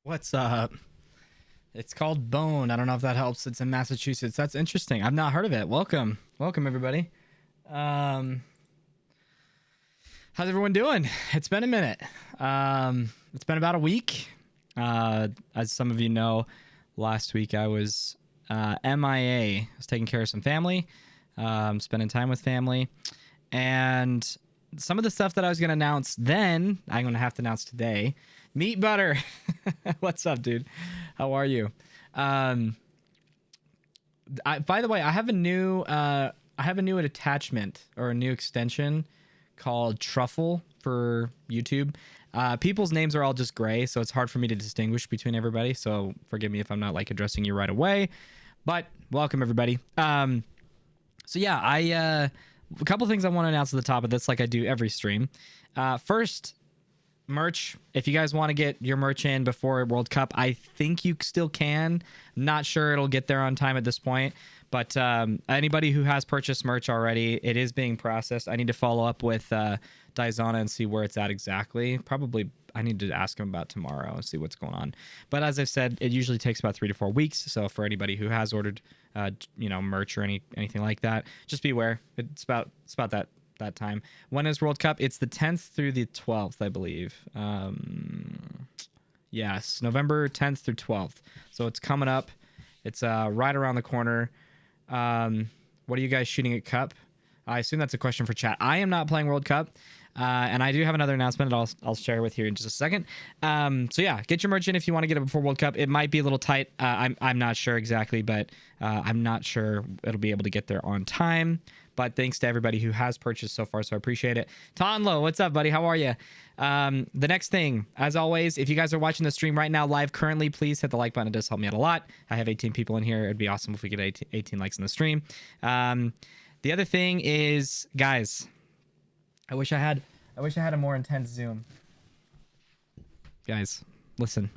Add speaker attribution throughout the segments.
Speaker 1: What's up? It's called Bone. I don't know if that helps. It's in Massachusetts. That's interesting. I've not heard of it. Welcome. Welcome, everybody. How's everyone doing? It's been a minute. It's been about a week. As some of you know, last week I was MIA. I was taking care of some family, spending time with family. And some of the stuff that I was going to announce then, I'm going to have to announce today. Meat Butter. What's up, dude? How are you? By the way, I have a new attachment or a new extension called Truffle for YouTube. People's names are all just gray, so it's hard for me to distinguish between everybody. So forgive me if I'm not like addressing you right away. But welcome, everybody. So yeah, a couple things I want to announce at the top of this, like I do every stream. First, merch. If you guys want to get your merch in before World Cup, I think you still can. Not sure it'll get there on time at this point, but anybody who has purchased merch already, it is being processed. I need to follow up with Daizana and see where it's at exactly. Probably I need to ask him about tomorrow and see what's going on. But as I've said, it usually takes about 3 to 4 weeks. So for anybody who has ordered, merch or anything like that, just be aware. It's about that time. When is World Cup? It's the 10th through the 12th, I believe. Yes, November 10th through 12th. So it's coming up. It's right around the corner. What are you guys shooting at Cup? I assume that's a question for chat. I am not playing World Cup. And I do have another announcement that I'll share with you in just a second. So yeah, get your merch in if you want to get it before World Cup. It might be a little tight. I'm not sure exactly, but I'm not sure it'll be able to get there on time. But thanks to everybody who has purchased so far, so I appreciate it. Tonlo, what's up, buddy? How are you? The next thing, as always, if you guys are watching the stream right now live currently, please hit the like button. It does help me out a lot. I have 18 people in here. It'd be awesome if we get 18 likes in the stream. The other thing is, guys, I wish I had a more intense Zoom. Guys, listen.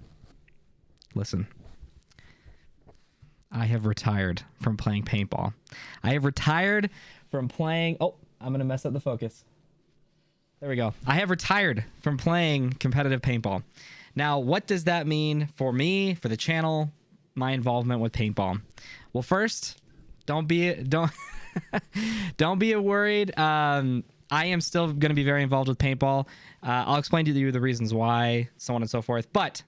Speaker 1: I have retired from playing paintball. I have retired from playing... Oh, I'm going to mess up the focus. There we go. I have retired from playing competitive paintball. Now, what does that mean for me, for the channel, my involvement with paintball? Well, first, don't be worried. I am still going to be very involved with paintball. I'll explain to you the reasons why, so on and so forth. But...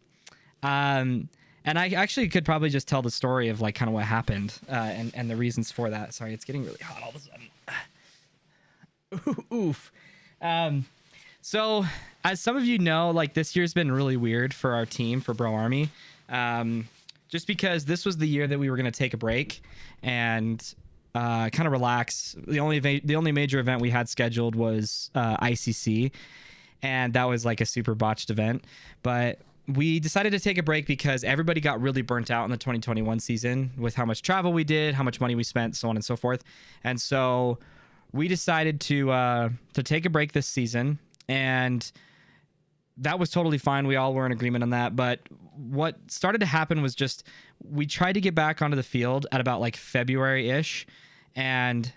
Speaker 1: and I actually could probably just tell the story of like kind of what happened and the reasons for that. Sorry, it's getting really hot all of a sudden. Oof. So as some of you know, like this year's been really weird for our team, for Bro Army. Just because this was the year that we were going to take a break and kind of relax. The only major event we had scheduled was ICC, and that was like a super botched event. But we decided to take a break because everybody got really burnt out in the 2021 season with how much travel we did, how much money we spent, so on and so forth. And so we decided to take a break this season, and that was totally fine. We all were in agreement on that. But what started to happen was just we tried to get back onto the field at about like February-ish, and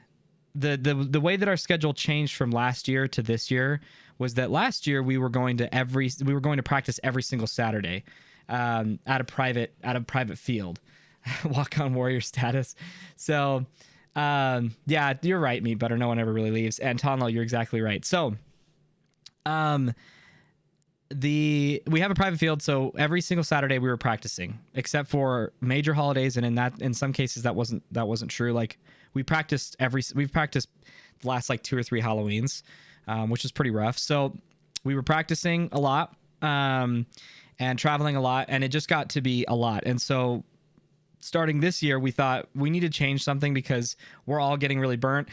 Speaker 1: the way that our schedule changed from last year to this year was that last year we were going to practice every single Saturday at a private field. Walk on warrior status. So yeah, you're right, Meat Butter. No one ever really leaves. And Tonlo, you're exactly right. So we have a private field, so every single Saturday we were practicing, except for major holidays, and in some cases that wasn't true. Like we've practiced the last like 2 or 3 Halloweens. Which is pretty rough. So we were practicing a lot and traveling a lot, and it just got to be a lot. And so starting this year, we thought we need to change something because we're all getting really burnt.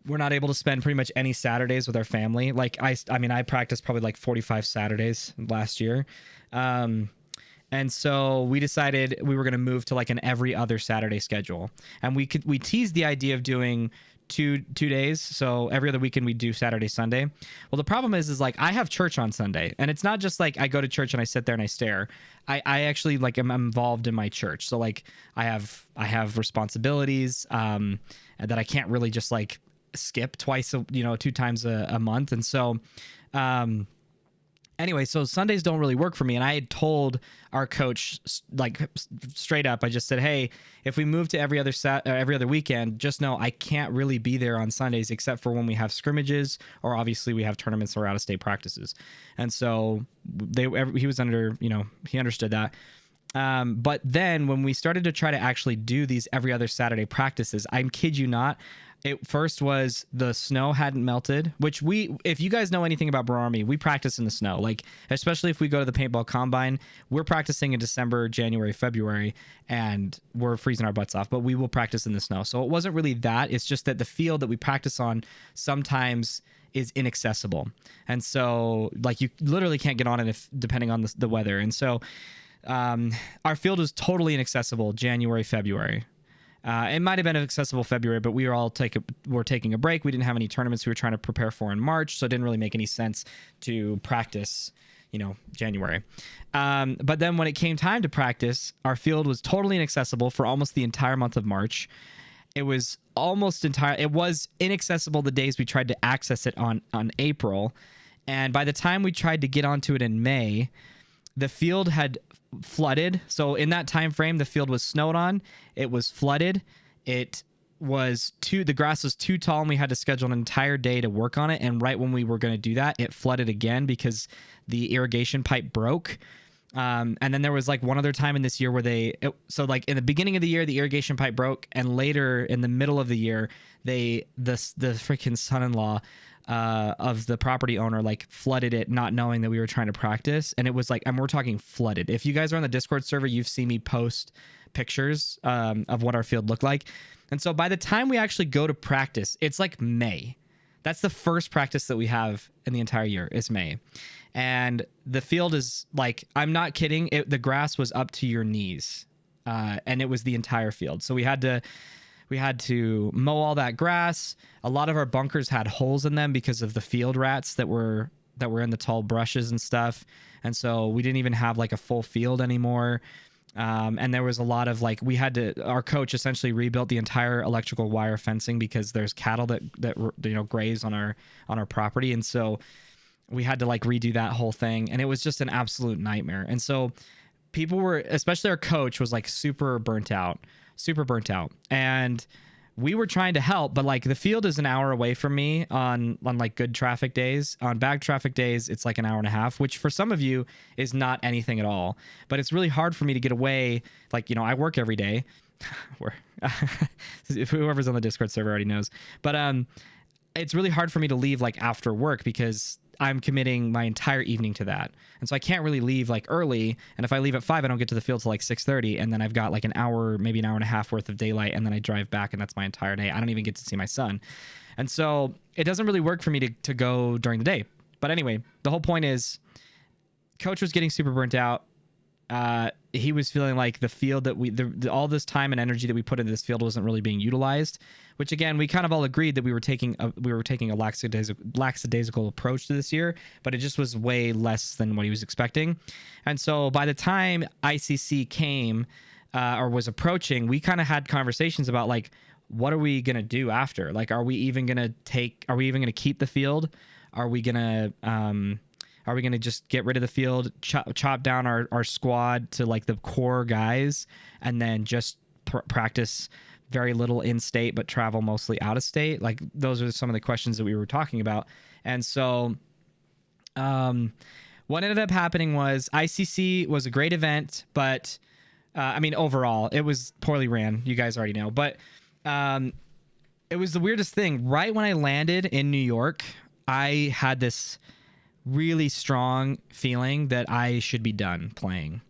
Speaker 1: We're not able to spend pretty much any Saturdays with our family. Like I practiced probably like 45 Saturdays last year. And so we decided we were going to move to like an every other Saturday schedule. And we teased the idea of doing two days, so every other weekend we do Saturday, Sunday. Well, the problem is like I have church on Sunday, and it's not just like I go to church and I sit there and I stare. I actually like am involved in my church, so like I have responsibilities that I can't really just like skip 2 times a month. And so Anyway, so Sundays don't really work for me, and I had told our coach like straight up. I just said, "Hey, if we move to every other weekend, just know I can't really be there on Sundays except for when we have scrimmages or obviously we have tournaments or out of state practices." And so he was under, he understood that. But then when we started to try to actually do these every other Saturday practices, I kid you not, it first was the snow hadn't melted, which if you guys know anything about Bro Army, we practice in the snow. Like, especially if we go to the paintball combine, we're practicing in December, January, February, and we're freezing our butts off, but we will practice in the snow. So it wasn't really that. It's just that the field that we practice on sometimes is inaccessible. And so like you literally can't get on it depending on the weather. And so our field was totally inaccessible January, February. It might have been accessible February, but we were taking a break. We didn't have any tournaments we were trying to prepare for in March, so it didn't really make any sense to practice, January. But then when it came time to practice, our field was totally inaccessible for almost the entire month of March. It was it was inaccessible the days we tried to access it on April. And by the time we tried to get onto it in May, the field had flooded. So in that time frame, the field was snowed on. It was flooded. The grass was too tall, and we had to schedule an entire day to work on it. And right when we were going to do that, it flooded again because the irrigation pipe broke. And then there was like one other time in this year where so like in the beginning of the year, the irrigation pipe broke, and later in the middle of the year, the freaking son-in-law of the property owner like flooded it, not knowing that we were trying to practice. And it was like, and we're talking flooded. If you guys are on the Discord server, you've seen me post pictures of what our field looked like. And so by the time we actually go to practice, it's like May. That's the first practice that we have in the entire year is May. And the field is like, I'm not kidding. The grass was up to your knees. And it was the entire field. So we had to mow all that grass. A lot of our bunkers had holes in them because of the field rats that were in the tall brushes and stuff. And so we didn't even have like a full field anymore. And there was a lot of like, our coach essentially rebuilt the entire electrical wire fencing because there's cattle that graze on our property. And so we had to like redo that whole thing. And it was just an absolute nightmare. And so people were, especially our coach, was like super burnt out. And we were trying to help, but like the field is an hour away from me on like good traffic days. On bad traffic days, it's like an hour and a half, which for some of you is not anything at all. But it's really hard for me to get away. Like, I work every day. If whoever's on the Discord server already knows. But it's really hard for me to leave like after work because I'm committing my entire evening to that. And so I can't really leave like early. And if I leave at 5, I don't get to the field till like 6:30. And then I've got like an hour, maybe an hour and a half worth of daylight. And then I drive back and that's my entire day. I don't even get to see my son. And so it doesn't really work for me to go during the day. But anyway, the whole point is coach was getting super burnt out. He was feeling like the field that all this time and energy that we put into this field wasn't really being utilized, which again, we kind of all agreed that we were taking a lackadaisical approach to this year, but it just was way less than what he was expecting. And so by the time ICC came, or was approaching, we kind of had conversations about like, what are we going to do after? Like, are we even going to keep the field? Are we going to just get rid of the field, chop down our squad to like the core guys, and then just practice very little in state, but travel mostly out of state? Like, those are some of the questions that we were talking about. And so what ended up happening was ICC was a great event, but overall it was poorly ran. You guys already know, but it was the weirdest thing. Right when I landed in New York, I had this really strong feeling that I should be done playing.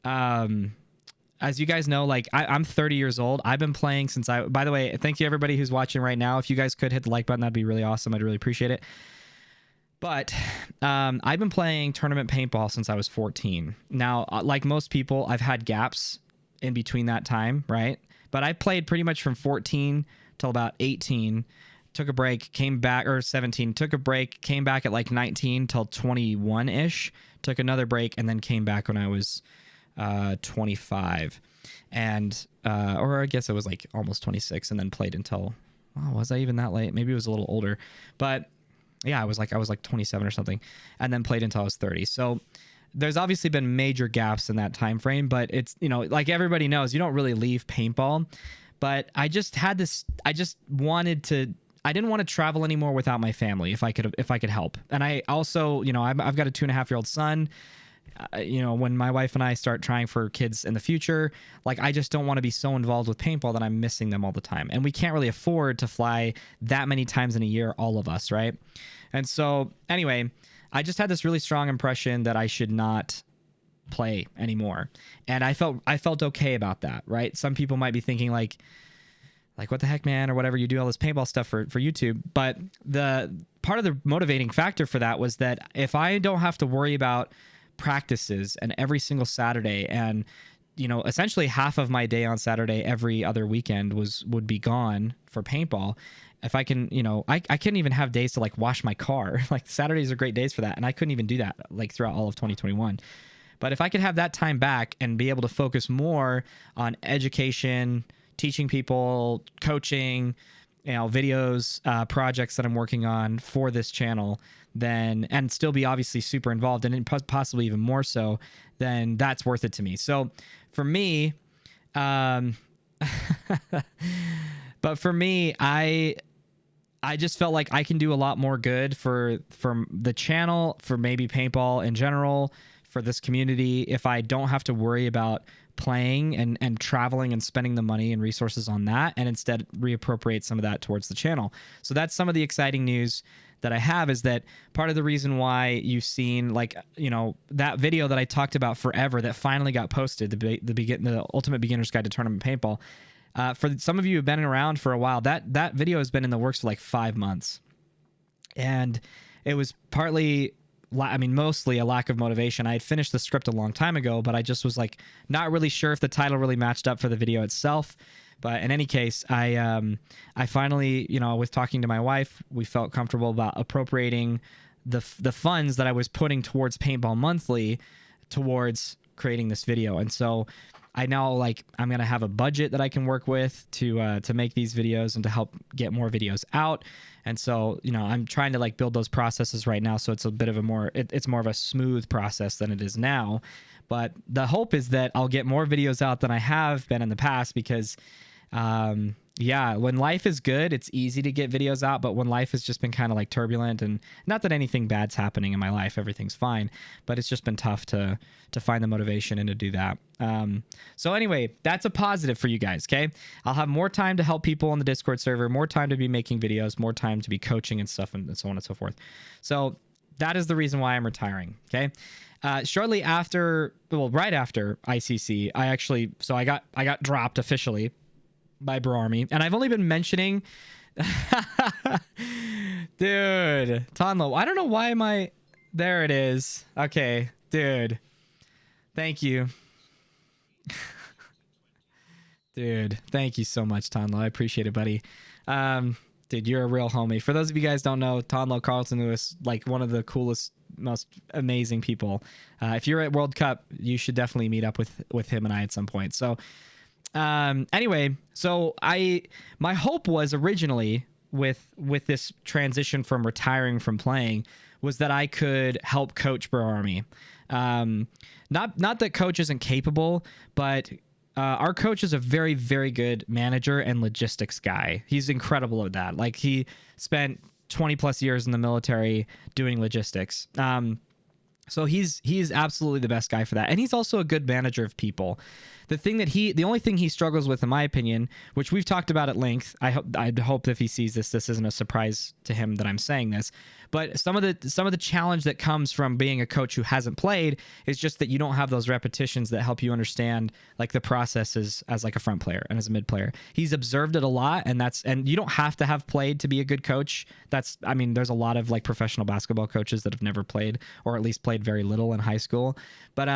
Speaker 1: As you guys know, like I'm 30 years old. I've been playing since by the way, thank you everybody who's watching right now. If you guys could hit the like button, that'd be really awesome. I'd really appreciate it. But I've been playing tournament paintball since I was 14. Now, like most people, I've had gaps in between that time, right? But I played pretty much from 14 till about 18. Took a break, came back, or 17, took a break, came back at like 19 till 21-ish, took another break, and then came back when I was 25. And, or I guess it was like almost 26, and then played until, was I even that late? Maybe it was a little older. But yeah, I was like 27 or something, and then played until I was 30. So there's obviously been major gaps in that time frame, but it's, you know, like everybody knows, you don't really leave paintball. But I just had this, I just wanted to, I didn't want to travel anymore without my family if I could help. And I also, you know, I've got a 2.5-year-old son. You know, when my wife and I start trying for kids in the future, like, I just don't want to be so involved with paintball that I'm missing them all the time. And we can't really afford to fly that many times in a year, all of us, right? And so anyway, I just had this really strong impression that I should not play anymore. And I felt okay about that, right? Some people might be thinking like what the heck, man, or whatever, you do all this paintball stuff for YouTube. But the part of the motivating factor for that was that if I don't have to worry about practices and every single Saturday, and, you know, essentially half of my day on Saturday every other weekend would be gone for paintball. If I can, you know, I couldn't even have days to like wash my car. Like, Saturdays are great days for that, and I couldn't even do that like throughout all of 2021. But if I could have that time back and be able to focus more on education, teaching people, coaching, you know, videos, projects that I'm working on for this channel, then, and still be obviously super involved, and possibly even more so, then that's worth it to me. So for me, but for me, I just felt like I can do a lot more good for the channel, for maybe paintball in general, for this community, if I don't have to worry about playing and traveling and spending the money and resources on that, and instead reappropriate some of that towards the channel. So that's some of the exciting news that I have, is that part of the reason why you've seen, like, you know, that video that I talked about forever that finally got posted, the Ultimate Beginner's Guide to Tournament Paintball. For some of you who've been around for a while, that video has been in the works for like 5 months. And it was partly, I mean, mostly a lack of motivation. I had finished the script a long time ago, but I just was like not really sure if the title really matched up for the video itself. But in any case, I finally, you know, with talking to my wife, we felt comfortable about appropriating the funds that I was putting towards Paintball Monthly towards creating this video. And so I now, like, I'm gonna have a budget that I can work with to make these videos and to help get more videos out. And so, you know, I'm trying to like build those processes right now, so it's a bit of a more, it's more of a smooth process than it is now. But the hope is that I'll get more videos out than I have been in the past, because yeah, when life is good, it's easy to get videos out. But when life has just been kind of like turbulent, and not that anything bad's happening in my life, everything's fine, but it's just been tough to find the motivation and to do that. So anyway, that's a positive for you guys. Okay. I'll have more time to help people on the Discord server, more time to be making videos, more time to be coaching and stuff, and so on and so forth. So that is the reason why I'm retiring. Okay. Shortly after, well, right after ICC, I got dropped officially by Bro Army, and I've only been mentioning dude, Tonlo, I don't know why there it is. Okay, dude, thank you. Dude, thank you so much, Tonlo. I appreciate it, buddy. Dude, you're a real homie. For those of you guys don't know, Tonlo Carlton Lewis, like one of the coolest, most amazing people. If you're at World Cup, you should definitely meet up with him and I at some point. So anyway, so my hope was originally with this transition from retiring from playing was that I could help coach Bro Army. Not that coach isn't capable, but our coach is a very, very good manager and logistics guy. He's incredible at that. Like, he spent 20 plus years in the military doing logistics. So he's absolutely the best guy for that. And he's also a good manager of people. The only thing he struggles with, in my opinion, which we've talked about at length, I hope if he sees this isn't a surprise to him that I'm saying this, but some of the challenge that comes from being a coach who hasn't played is just that you don't have those repetitions that help you understand like the processes as like a front player and as a mid player. He's observed it a lot, and you don't have to have played to be a good coach. I mean, there's a lot of like professional basketball coaches that have never played, or at least played very little in high school. But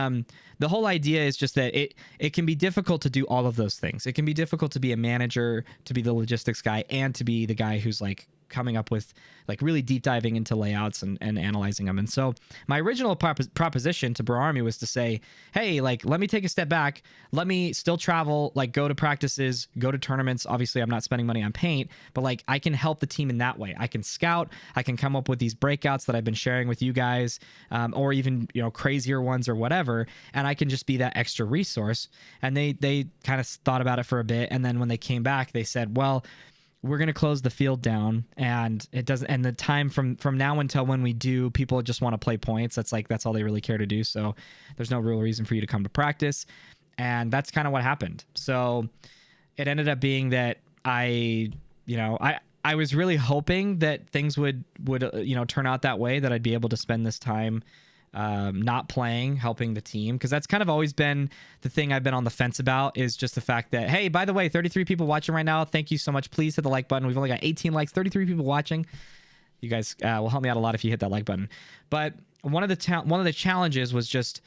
Speaker 1: the whole idea is just that it can be difficult to do all of those things. It can be difficult to be a manager, to be the logistics guy, and to be the guy who's like coming up with like really deep diving into layouts and analyzing them. And so my original proposition to Bro Army was to say, hey, like, let me take a step back. Let me still travel, like go to practices, go to tournaments. Obviously I'm not spending money on paint, but like I can help the team in that way. I can scout, I can come up with these breakouts that I've been sharing with you guys, or even, you know, crazier ones or whatever. And I can just be that extra resource. And they kind of thought about it for a bit. And then when they came back, they said, well, we're going to close the field down, and it doesn't, and the time from now until when we do, people just want to play points. That's all they really care to do. So there's no real reason for you to come to practice. And that's kind of what happened. So it ended up being that I was really hoping that things would turn out that way, that I'd be able to spend this time not playing, helping the team, because that's kind of always been the thing I've been on the fence about, is just the fact that, hey, by the way, 33 people watching right now, thank you so much. Please hit the like button. We've only got 18 likes, 33 people watching. You guys will help me out a lot if you hit that like button. But one of the challenges was just,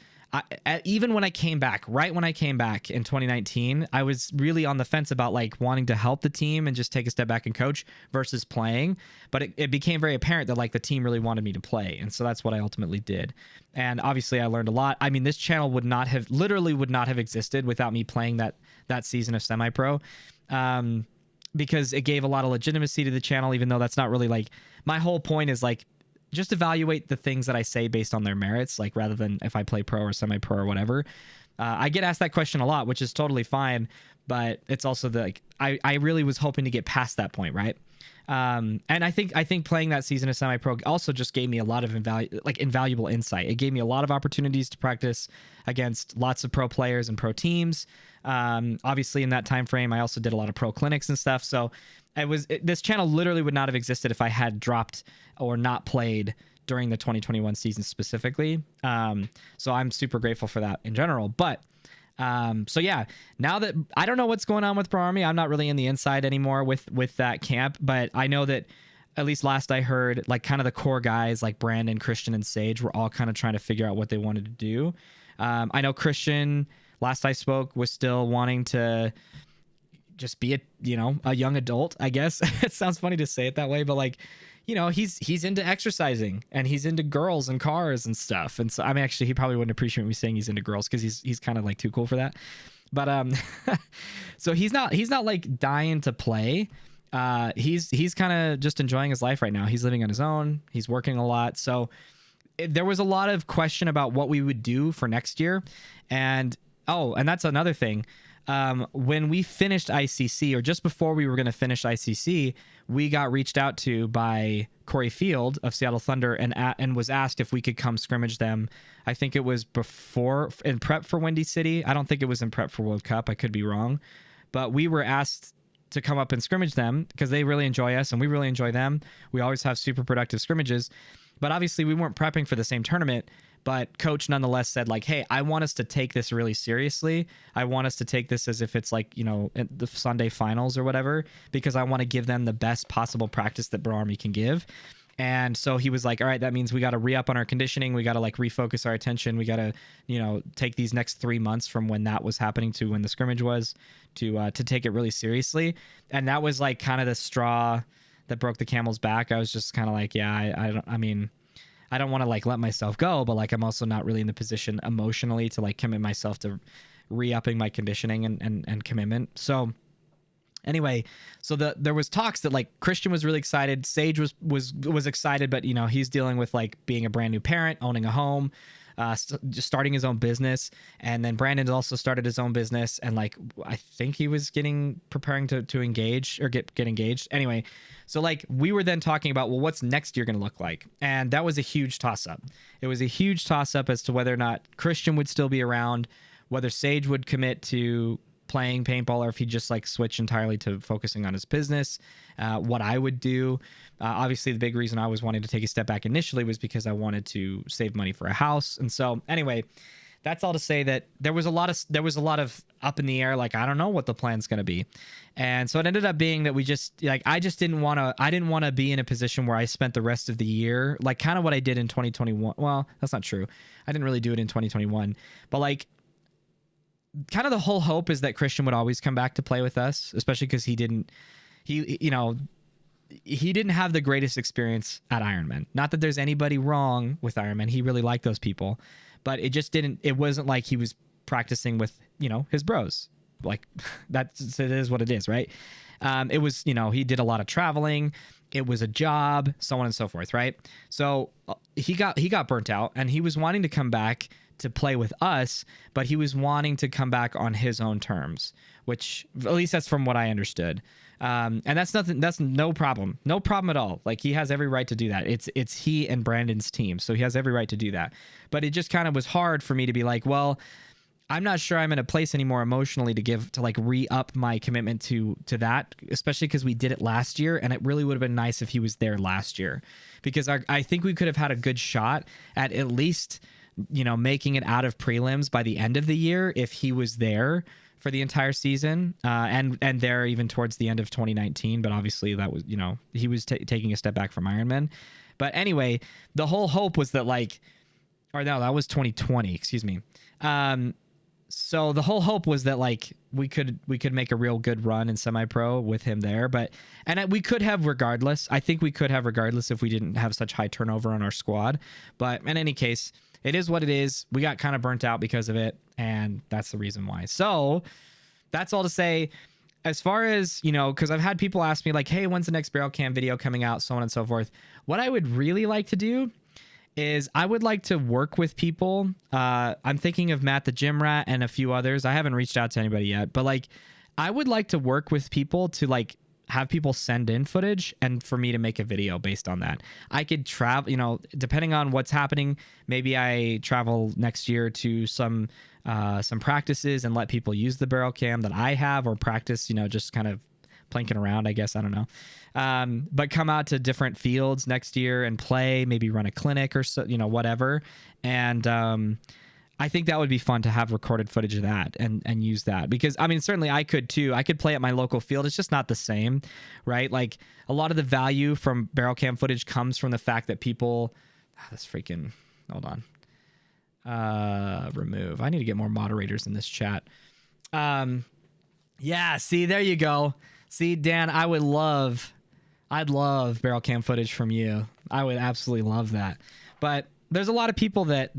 Speaker 1: even when I came back, right when I came back in 2019, I was really on the fence about like wanting to help the team and just take a step back and coach versus playing. But it became very apparent that like the team really wanted me to play. And so that's what I ultimately did. And obviously I learned a lot. I mean, this channel would not have existed without me playing that season of semi-pro. Because it gave a lot of legitimacy to the channel, even though that's not really like, my whole point is like, just evaluate the things that I say based on their merits, like rather than if I play pro or semi-pro or whatever. I get asked that question a lot, which is totally fine, but it's also like I really was hoping to get past that point, right? And I think playing that season of semi-pro also just gave me a lot of invaluable insight. It gave me a lot of opportunities to practice against lots of pro players and pro teams. Obviously in that time frame, I also did a lot of pro clinics and stuff. So this channel literally would not have existed if I had dropped or not played during the 2021 season specifically. So I'm super grateful for that in general. But so yeah, now that I don't know what's going on with Pro Army, I'm not really in the inside anymore with that camp, but I know that at least last I heard, like kind of the core guys like Brandon, Christian, and Sage were all kind of trying to figure out what they wanted to do. I know Christian, last I spoke, was still wanting to just be a young adult, I guess. It sounds funny to say it that way, but like, he's into exercising and he's into girls and cars and stuff. And so, I mean, actually, he probably wouldn't appreciate me saying he's into girls because he's kind of like too cool for that. But so he's not like dying to play. He's kind of just enjoying his life right now. He's living on his own. He's working a lot. So there was a lot of question about what we would do for next year. And that's another thing. When we finished ICC, or just before we were going to finish ICC, we got reached out to by Corey Field of Seattle Thunder and was asked if we could come scrimmage them. I think it was in prep for Windy City. I don't think it was in prep for World Cup. I could be wrong. But we were asked to come up and scrimmage them because they really enjoy us and we really enjoy them. We always have super productive scrimmages. But obviously we weren't prepping for the same tournament. But coach nonetheless said like, hey, I want us to take this really seriously. I want us to take this as if it's like, the Sunday finals or whatever, because I want to give them the best possible practice that Bro Army can give. And so he was like, all right, that means we got to re-up on our conditioning. We got to like refocus our attention. We got to, take these next 3 months from when that was happening to when the scrimmage was to take it really seriously. And that was like kind of the straw that broke the camel's back. I was just kind of like, yeah, I don't want to like let myself go, but like I'm also not really in the position emotionally to like commit myself to re-upping my conditioning and commitment. So anyway, so there was talks that like Christian was really excited, Sage was excited, but he's dealing with like being a brand new parent, owning a home, just starting his own business, and then Brandon also started his own business, and like I think he was preparing to engage or get engaged. Anyway, so like we were then talking about, well, what's next year going to look like? And that was a huge toss-up. It was a huge toss-up as to whether or not Christian would still be around, whether Sage would commit to playing paintball, or if he'd just like switch entirely to focusing on his business, what I would do. Obviously, the big reason I was wanting to take a step back initially was because I wanted to save money for a house. And so anyway, that's all to say that there was a lot of up in the air. Like, I don't know what the plan's going to be. And so it ended up being that I didn't want to be in a position where I spent the rest of the year, like kind of what I did in 2021. Well, that's not true. I didn't really do it in 2021, but like, kind of the whole hope is that Christian would always come back to play with us, especially because he he didn't have the greatest experience at Ironman. Not that there's anybody wrong with Ironman. He really liked those people, but it wasn't like he was practicing with, his bros. Like it is what it is, right? It was, he did a lot of traveling. It was a job, so on and so forth, right? So he got burnt out, and he was wanting to come back to play with us, but he was wanting to come back on his own terms, which at least that's from what I understood. And that's no problem at all. Like, he has every right to do that. It's he and Brandon's team, so he has every right to do that. But it just kind of was hard for me to be like, well, I'm not sure I'm in a place anymore emotionally to like re-up my commitment to that, especially because we did it last year, and it really would have been nice if he was there last year, because I think we could have had a good shot at least, making it out of prelims by the end of the year if he was there for the entire season, and there even towards the end of 2019. But obviously that was, he was taking a step back from Ironman. But anyway, the whole hope was that that was 2020, excuse me. So the whole hope was that we could make a real good run in semi-pro with him there, we could have regardless. I think we could have regardless if we didn't have such high turnover on our squad. But in any case, it is what it is. We got kind of burnt out because of it, and that's the reason why. So that's all to say, as far as, because I've had people ask me like, hey, when's the next barrel cam video coming out, so on and so forth. What I would really like to do is I would like to work with people. I'm thinking of Matt the Gym Rat and a few others. I haven't reached out to anybody yet, but I would like to work with people to have people send in footage and for me to make a video based on that. I could travel, depending on what's happening, maybe I travel next year to some practices and let people use the barrel cam that I have, or practice, just kind of planking around, I guess. I don't know. But come out to different fields next year and play, maybe run a clinic or so, whatever. And I think that would be fun to have recorded footage of that and use that, because certainly I could too. I could play at my local field. It's just not the same, right? Like, a lot of the value from barrel cam footage comes from the fact that people, hold on. Remove. I need to get more moderators in this chat. Yeah, see, there you go. See, Dan, I'd love barrel cam footage from you. I would absolutely love that. But there's a lot of people that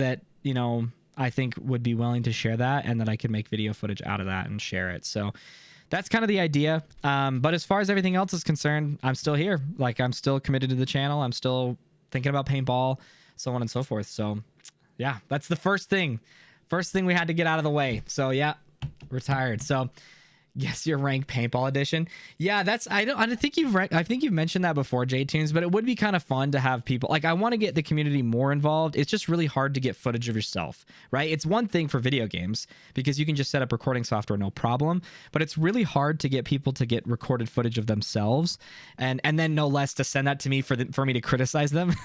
Speaker 1: I think would be willing to share that, and that I could make video footage out of that and share it. So that's kind of the idea. But as far as everything else is concerned, I'm still here. I'm still committed to the channel. I'm still thinking about paintball, so on and so forth. So yeah, that's the first thing we had to get out of the way. So yeah, retired. So yes, your ranked paintball edition. Yeah, I think you've mentioned that before, J-Tunes, but it would be kind of fun to have people, I want to get the community more involved. It's just really hard to get footage of yourself, right? It's one thing for video games because you can just set up recording software, no problem, but it's really hard to get people to get recorded footage of themselves, and then no less to send that to me for me to criticize them.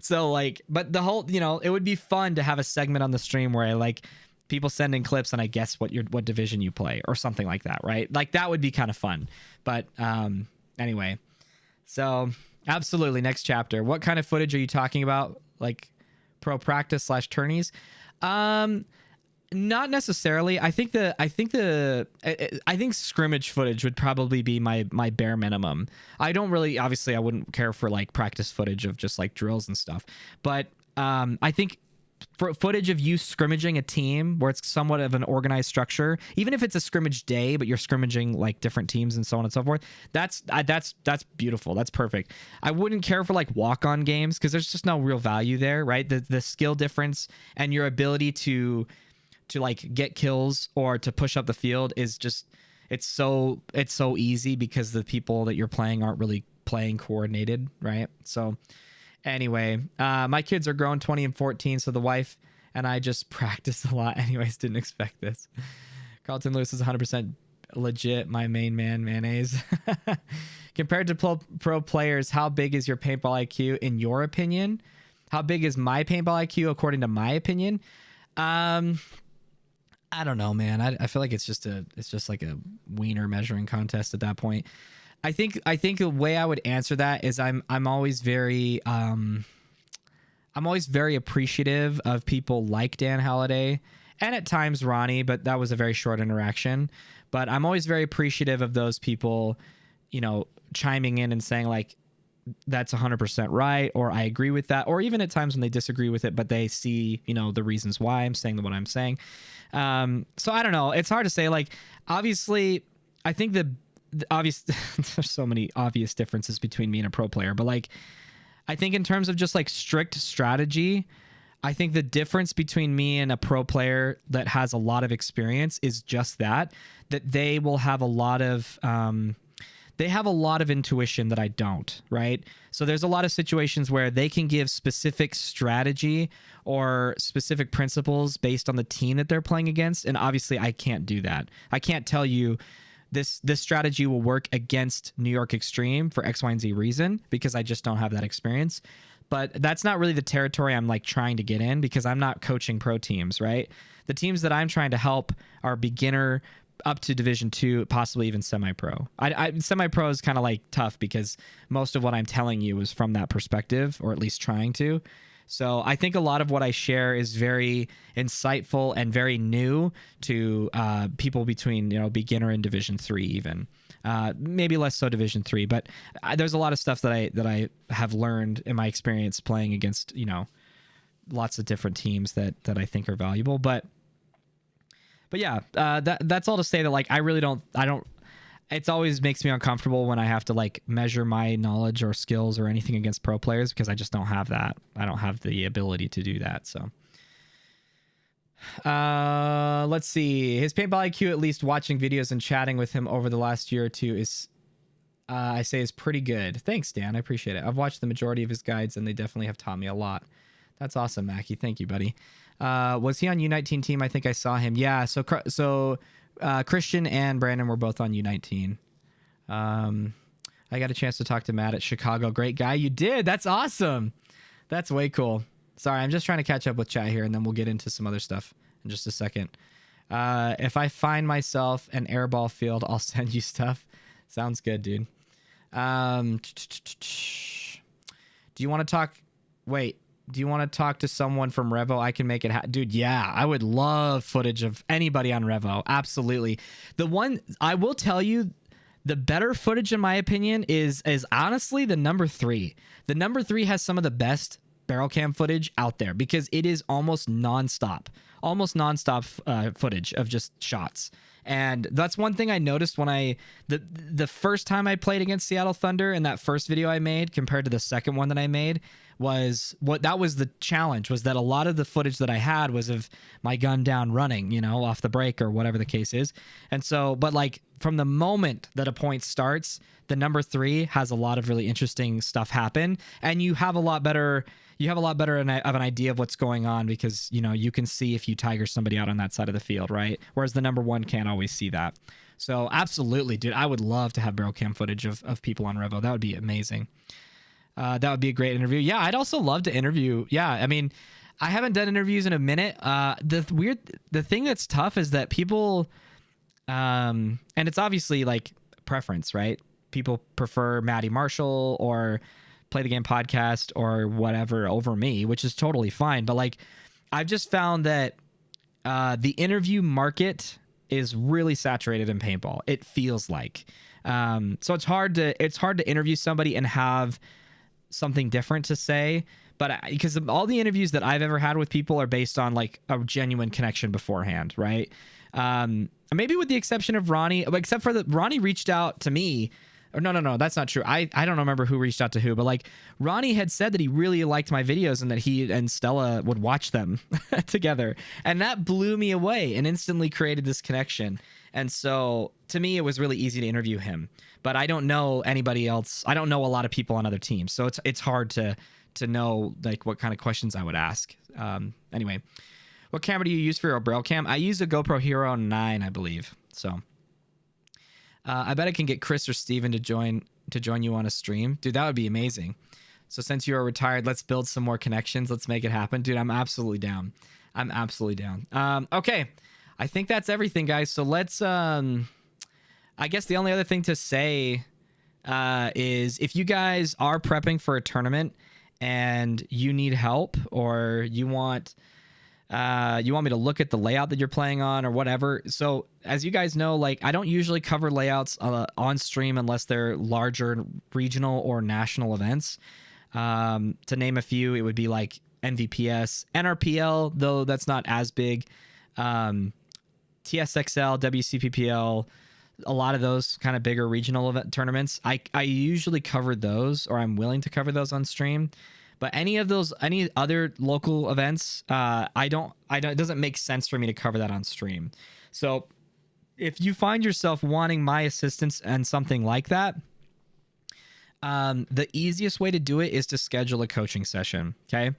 Speaker 1: So but the whole, it would be fun to have a segment on the stream where I people send in clips and I guess what division you play or something like that, right? That would be kind of fun. But anyway, so absolutely, next chapter. What kind of footage are you talking about? Pro practice / tourneys? Not necessarily. I think scrimmage footage would probably be my bare minimum. I don't really, obviously I wouldn't care for practice footage of just drills and stuff, but I think for footage of you scrimmaging a team where it's somewhat of an organized structure, even if it's a scrimmage day, but you're scrimmaging different teams and so on and so forth, that's beautiful. That's perfect. I wouldn't care for walk-on games because there's just no real value there, right? The skill difference and your ability to get kills or to push up the field is just, it's so easy because the people that you're playing aren't really playing coordinated, right? So anyway, my kids are grown, 20 and 14, so the wife and I just practice a lot. Anyways, didn't expect this. Carlton Lewis is 100% legit, my main man, mayonnaise. Compared to pro players, how big is your paintball IQ in your opinion? How big is my paintball IQ according to my opinion? I don't know, man. I feel like it's just like a wiener measuring contest at that point. I think the way I would answer that is I'm always very appreciative of people like Dan Halliday and at times Ronnie, but that was a very short interaction. But I'm always very appreciative of those people chiming in and saying like, that's 100% right, or I agree with that, or even at times when they disagree with it, but they see, the reasons why I'm saying what I'm saying. So I don't know. It's hard to say. Like, obviously, I think the obvious, there's so many obvious differences between me and a pro player, but like, I think in terms of just like strict strategy, I think the difference between me and a pro player that has a lot of experience is just that they will have a lot of, they have a lot of intuition that I don't, right? So there's a lot of situations where they can give specific strategy or specific principles based on the team that they're playing against. And obviously I can't do that. I can't tell you this strategy will work against New York Extreme for X, Y, and Z reason, because I just don't have that experience. But that's not really the territory I'm like trying to get in, because I'm not coaching pro teams, right? The teams that I'm trying to help are beginner up to Division 2, possibly even semi-pro. Semi-pro is kind of like tough because most of what I'm telling you is from that perspective, or at least trying to. So I think a lot of what I share is very insightful and very new to people between beginner and Division 3 even. Maybe less so Division 3, but there's a lot of stuff that I have learned in my experience playing against lots of different teams that I think are valuable. But yeah, that's all to say that like I don't. It's always makes me uncomfortable when I have to like measure my knowledge or skills or anything against pro players, because I just don't have that. I don't have the ability to do that. So let's see. His paintball IQ, at least watching videos and chatting with him over the last year or two, is I say is pretty good. Thanks, Dan. I appreciate it. I've watched the majority of his guides and they definitely have taught me a lot. That's awesome, Mackie. Thank you, buddy. Was he on U19 team? I think I saw him. Yeah. So Christian and Brandon were both on U19. I got a chance to talk to Matt at Chicago. Great guy. You did. That's awesome. That's way cool. Sorry, I'm just trying to catch up with chat here, and then we'll get into some other stuff in just a second. If I find myself an airball field, I'll send you stuff. Sounds good, dude. Do you want to talk? Wait. Do you want to talk to someone from Revo? I can make it dude, yeah, I would love footage of anybody on Revo. Absolutely. The one I will tell you, the better footage in my opinion is honestly the number 3. The number 3 has some of the best barrel cam footage out there because it is almost nonstop footage of just shots. And that's one thing I noticed when the first time I played against Seattle Thunder, in that first video I made compared to the second one that I made, was the challenge, was that a lot of the footage that I had was of my gun down running, off the break or whatever the case is. And so, but like from the moment that a point starts, the number 3 has a lot of really interesting stuff happen, and you have a lot better of an idea of what's going on because, you can see if you tiger somebody out on that side of the field, right? Whereas the number 1 can't always see that. So absolutely, dude, I would love to have barrel cam footage of people on Revo. That would be amazing. That would be a great interview. Yeah, I'd also love to interview. Yeah, I mean, I haven't done interviews in a minute. The thing that's tough is that people, and it's obviously like preference, right? People prefer Maddie Marshall or Play the Game podcast or whatever over me, which is totally fine. But like, I've just found that the interview market is really saturated in paintball. It feels like, so it's hard to interview somebody and have something different to say. But because all the interviews that I've ever had with people are based on like a genuine connection beforehand, right? Maybe with the exception of Ronnie, except for Ronnie reached out to me. Or no, that's not true. I don't remember who reached out to who, but like Ronnie had said that he really liked my videos and that he and Stella would watch them together. And that blew me away and instantly created this connection. And so to me, it was really easy to interview him, but I don't know anybody else. I don't know a lot of people on other teams. So it's hard to know like what kind of questions I would ask. Anyway, what camera do you use for your barrel cam? I use a GoPro Hero 9, I believe. So I bet I can get Chris or Steven to join you on a stream. Dude, that would be amazing. So since you are retired, let's build some more connections. Let's make it happen. Dude, I'm absolutely down. Okay. I think that's everything, guys. So let's, I guess the only other thing to say is if you guys are prepping for a tournament and you need help or you want you want me to look at the layout that you're playing on or whatever. So as you guys know, like I don't usually cover layouts on stream unless they're larger regional or national events. To name a few, it would be like MVPS, NRPL, though that's not as big. TSXL, WCPPL, a lot of those kind of bigger regional event tournaments. I usually cover those, or I'm willing to cover those on stream. But any other local events, it doesn't make sense for me to cover that on stream. So if you find yourself wanting my assistance and something like that, the easiest way to do it is to schedule a coaching session. Okay.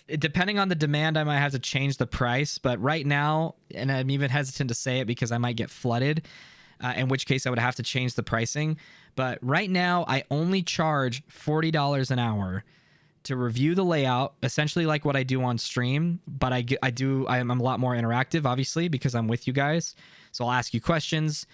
Speaker 1: Depending on the demand, I might have to change the price, but right now, and I'm even hesitant to say it because I might get flooded, in which case I would have to change the pricing. But right now, I only charge $40 an hour to review the layout, essentially like what I do on stream. But I'm a lot more interactive, obviously, because I'm with you guys. So I'll ask you questions,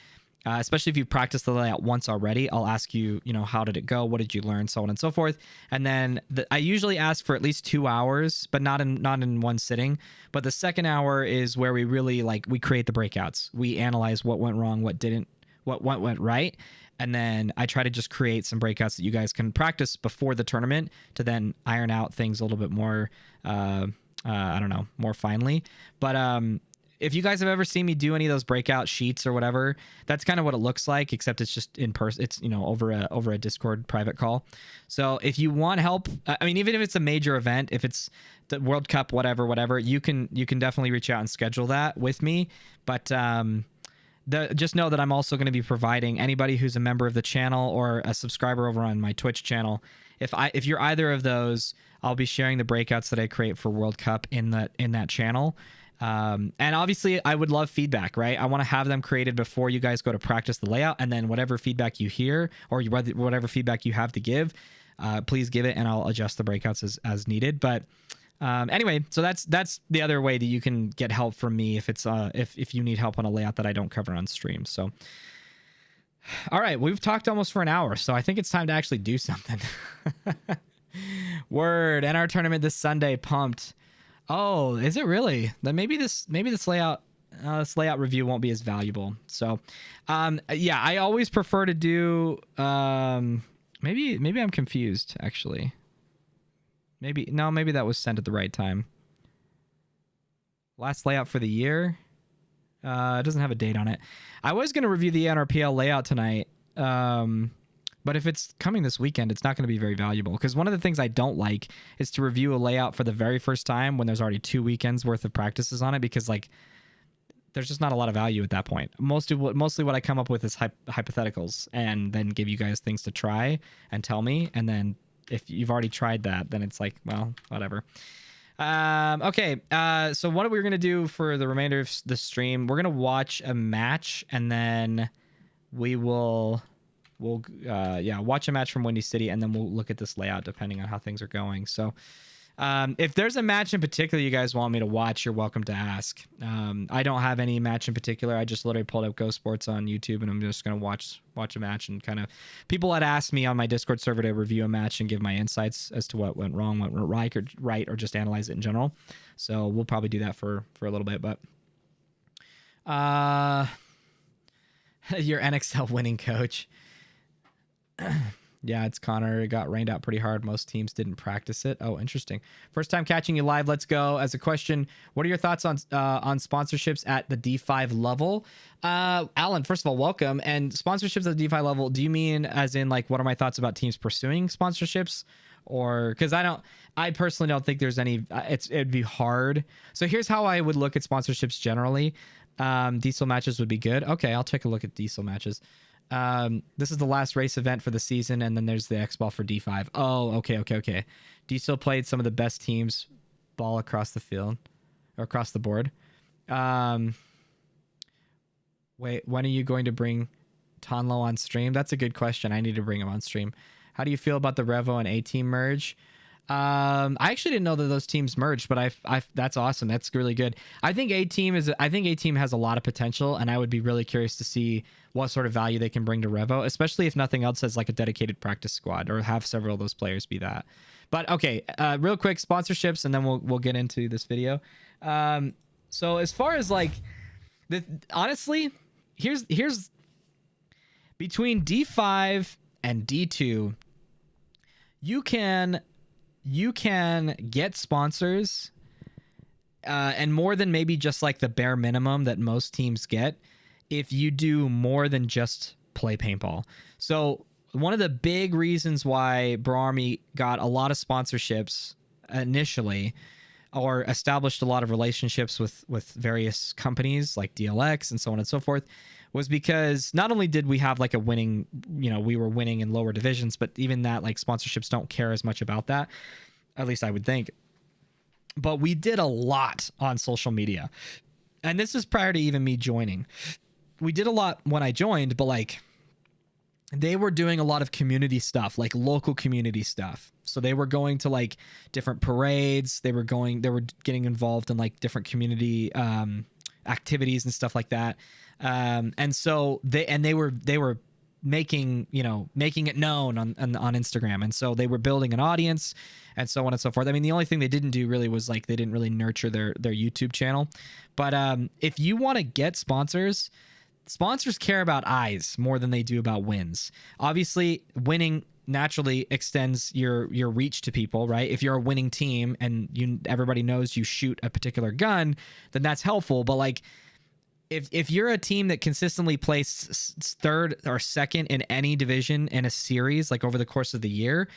Speaker 1: especially if you practice the layout once already. I'll ask you, how did it go? What did you learn? So on and so forth. And then I usually ask for at least 2 hours, but not in one sitting. But the second hour is where we really we create the breakouts. We analyze what went wrong, what went right. And then I try to just create some breakouts that you guys can practice before the tournament to then iron out things a little bit more, more finely. But if you guys have ever seen me do any of those breakout sheets or whatever, that's kind of what it looks like, except it's just in person. It's, over a Discord private call. So if you want help, even if it's a major event, if it's the World Cup, whatever, you can definitely reach out and schedule that with me. But, just know that I'm also going to be providing anybody who's a member of the channel or a subscriber over on my Twitch channel. If you're either of those, I'll be sharing the breakouts that I create for World Cup in that channel. And obviously I would love feedback, right? I want to have them created before you guys go to practice the layout, and then whatever feedback you hear or whatever feedback you have to give, please give it and I'll adjust the breakouts as needed. But anyway, so that's the other way that you can get help from me if it's if you need help on a layout that I don't cover on stream. So all right, we've talked almost for an hour, so I think it's time to actually do something. Word, NR tournament this Sunday, pumped. Oh, is it really? Then maybe this layout review won't be as valuable. So yeah, I always prefer to do maybe I'm confused actually. Maybe that was sent at the right time. Last layout for the year. It doesn't have a date on it. I was going to review the NRPL layout tonight. But if it's coming this weekend, it's not going to be very valuable. Because one of the things I don't like is to review a layout for the very first time when there's already 2 weekends worth of practices on it. Because there's just not a lot of value at that point. Mostly what I come up with is hypotheticals, and then give you guys things to try and tell me. And then if you've already tried that, then it's like, well, whatever. Okay. So what we're going to do for the remainder of the stream, we're going to watch a match, and then we'll watch a match from Windy City, and then we'll look at this layout depending on how things are going. So if there's a match in particular you guys want me to watch, you're welcome to ask. I don't have any match in particular. I just literally pulled up Go Sports on YouTube, and I'm just going to watch a match, and kind of people had asked me on my Discord server to review a match and give my insights as to what went wrong, what went right, or just analyze it in general. So we'll probably do that for a little bit, but your NXL winning coach. Yeah, it's Connor. It got rained out pretty hard. Most teams didn't practice it. Oh, interesting. First time catching you live. Let's go. As a question, what are your thoughts on sponsorships at the D5 level? Alan, first of all, welcome. And sponsorships at the D5 level, do you mean as in what are my thoughts about teams pursuing sponsorships? Or because I personally don't think there's any, it'd be hard. So here's how I would look at sponsorships generally. Diesel matches would be good. Okay, I'll take a look at diesel matches. This is the last race event for the season, and then there's the X-Ball for D5. Oh, okay. Diesel played some of the best teams ball across the field or across the board. Wait, when are you going to bring Tonlo on stream? That's a good question. I need to bring him on stream. How do you feel about the Revo and A-Team merge? I actually didn't know that those teams merged, but that's awesome. That's really good. I think A-Team has a lot of potential, and I would be really curious to see what sort of value they can bring to Revo, especially if nothing else has a dedicated practice squad, or have several of those players be that. But okay, real quick, sponsorships, and then we'll get into this video. So as far as like honestly, here's between D5 and D2, you can get sponsors, and more than maybe just like the bare minimum that most teams get if you do more than just play paintball. So one of the big reasons why Bro Army got a lot of sponsorships initially, or established a lot of relationships with various companies like DLX and so on and so forth, was because not only did we have like a winning, we were winning in lower divisions, but even that, like, sponsorships don't care as much about that, at least I would think. But we did a lot on social media, and this is prior to even me joining. We did a lot when I joined, but like, they were doing a lot of community stuff, like local community stuff. So they were going to like different parades. They were getting involved in like different community activities and stuff like that. And so they were making it known on Instagram. And so they were building an audience and so on and so forth. I mean, the only thing they didn't do really was like, they didn't really nurture their YouTube channel. But if you want to get sponsors care about eyes more than they do about wins. Obviously, winning naturally extends your reach to people, right? If you're a winning team and everybody knows you shoot a particular gun, then that's helpful. But like, if you're a team that consistently plays third or second in any division in a series, like over the course of the year,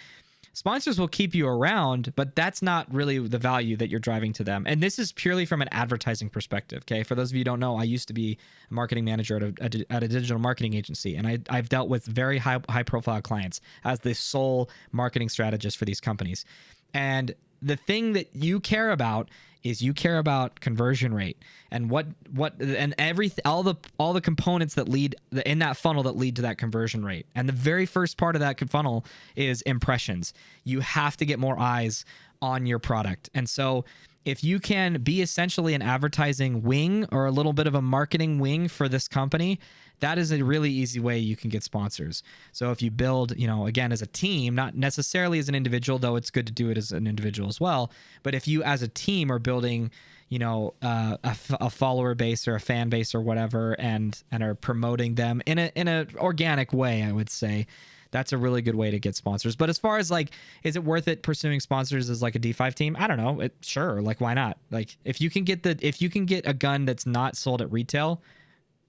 Speaker 1: sponsors will keep you around, but that's not really the value that you're driving to them. And this is purely from an advertising perspective, okay? For those of you who don't know, I used to be a marketing manager at a digital marketing agency, and I've dealt with very high-profile clients as the sole marketing strategist for these companies. And the thing that you care about is you care about conversion rate and all the components that lead in that funnel that lead to that conversion rate. And the very first part of that funnel is impressions. You have to get more eyes on your product. And so if you can be essentially an advertising wing or a little bit of a marketing wing for this company, that is a really easy way you can get sponsors. So if you build, again, as a team, not necessarily as an individual, though it's good to do it as an individual as well. But if you as a team are building, a follower base or a fan base or whatever, and are promoting them in a organic way, I would say, that's a really good way to get sponsors. But as far as like, is it worth it pursuing sponsors as like a D5 team? I don't know. Sure. Like, why not? Like, if you can get a gun that's not sold at retail,